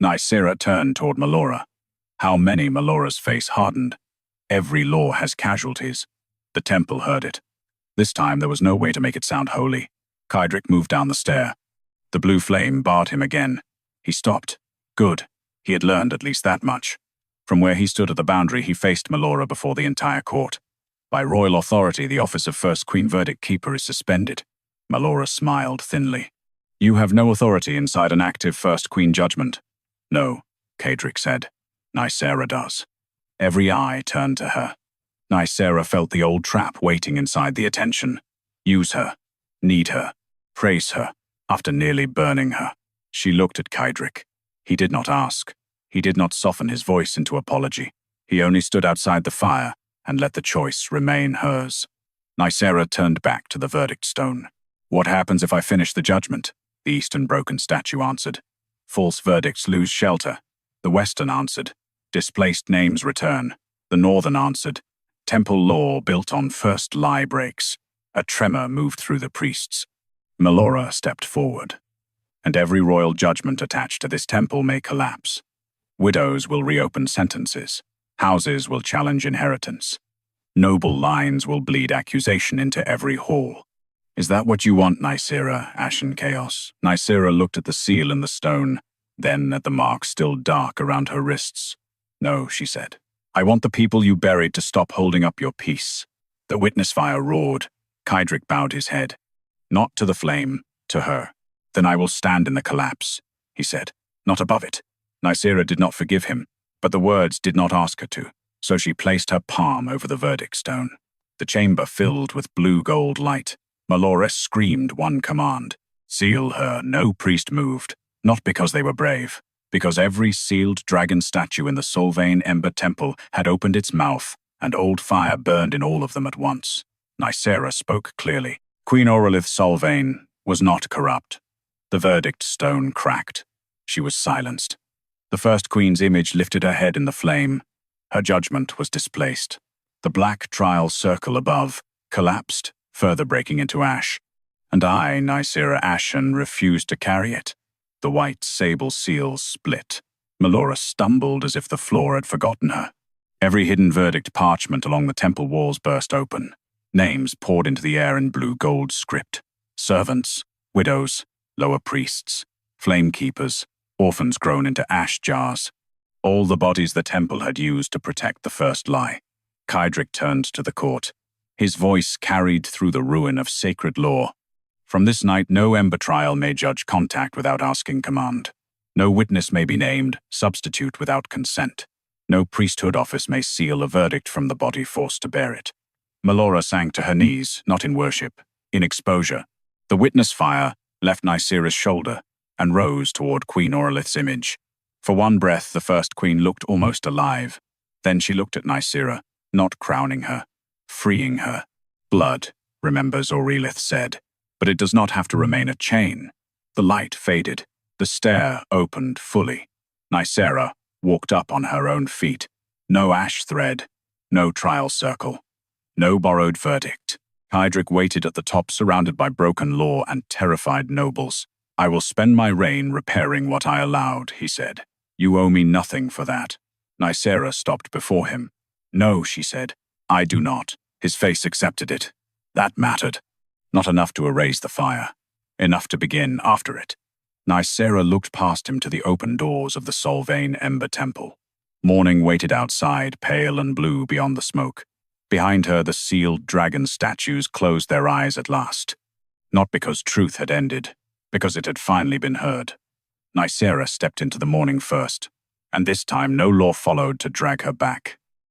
Nysera turned toward Malora. How many? Malora's face hardened. Every law has casualties. The temple heard it. This time there was no way to make it sound holy. Kaedric moved down the stair. The blue flame barred him again. He stopped. Good. He had learned at least that much. From where he stood at the boundary, he faced Malora before the entire court. By royal authority, the office of First Queen Verdict Keeper is suspended. Malora smiled thinly. You have no authority inside an active First Queen judgment. No, Kaedric said. Nysera does. Every eye turned to her. Nysera felt the old trap waiting inside the attention. Use her. Need her. Praise her. After nearly burning her. She looked at Kaedric. He did not ask. He did not soften his voice into apology. He only stood outside the fire and let the choice remain hers. Nysera turned back to the verdict stone. What happens if I finish the judgment? The eastern broken statue answered. False verdicts lose shelter. The western answered. Displaced names return. The northern answered. Temple law built on first lie breaks. A tremor moved through the priests. Malora stepped forward. And every royal judgment attached to this temple may collapse. Widows will reopen sentences. Houses will challenge inheritance. Noble lines will bleed accusation into every hall. Is that what you want, Nysera, Ashen Chaos? Nysera looked at the seal in the stone, then at the mark still dark around her wrists. No, she said. I want the people you buried to stop holding up your peace. The witness fire roared. Kaedric bowed his head. Not to the flame, to her. Then I will stand in the collapse, he said. Not above it. Nysera did not forgive him, but the words did not ask her to, so she placed her palm over the verdict stone. The chamber filled with blue-gold light. Malora screamed one command. Seal her. No priest moved. Not because they were brave, because every sealed dragon statue in the Solvain Ember Temple had opened its mouth, and old fire burned in all of them at once. Nysera spoke clearly. Queen Aurelith Solvain was not corrupt. The verdict stone cracked. She was silenced. The first queen's image lifted her head in the flame. Her judgment was displaced. The black trial circle above collapsed, further breaking into ash. And I, Nysera Ashen, refused to carry it. The white sable seals split. Malora stumbled as if the floor had forgotten her. Every hidden verdict parchment along the temple walls burst open. Names poured into the air in blue-gold script. Servants, widows, lower priests, flame keepers, orphans grown into ash jars. All the bodies the temple had used to protect the first lie. Kaedric turned to the court. His voice carried through the ruin of sacred law. From this night, no Ember Trial may judge contact without asking command. No witness may be named, substitute without consent. No priesthood office may seal a verdict from the body forced to bear it. Malora sank to her knees, not in worship, in exposure. The witness fire left Nysera's shoulder and rose toward Queen Aurelith's image. For one breath, the first queen looked almost alive. Then she looked at Nysera, not crowning her, freeing her. Blood, remembers Aurelith said, but it does not have to remain a chain. The light faded. The stair opened fully. Nysera walked up on her own feet. No ash thread, no trial circle, no borrowed verdict. Kaedric waited at the top surrounded by broken law and terrified nobles. I will spend my reign repairing what I allowed, he said. You owe me nothing for that. Nysera stopped before him. No, she said. I do not. His face accepted it. That mattered. Not enough to erase the fire. Enough to begin after it. Nysera looked past him to the open doors of the Solvain Ember Temple. Morning waited outside, pale and blue beyond the smoke. Behind her, the sealed dragon statues closed their eyes at last. Not because truth had ended, because it had finally been heard. Nysera stepped into the morning first, and this time no law followed to drag her back.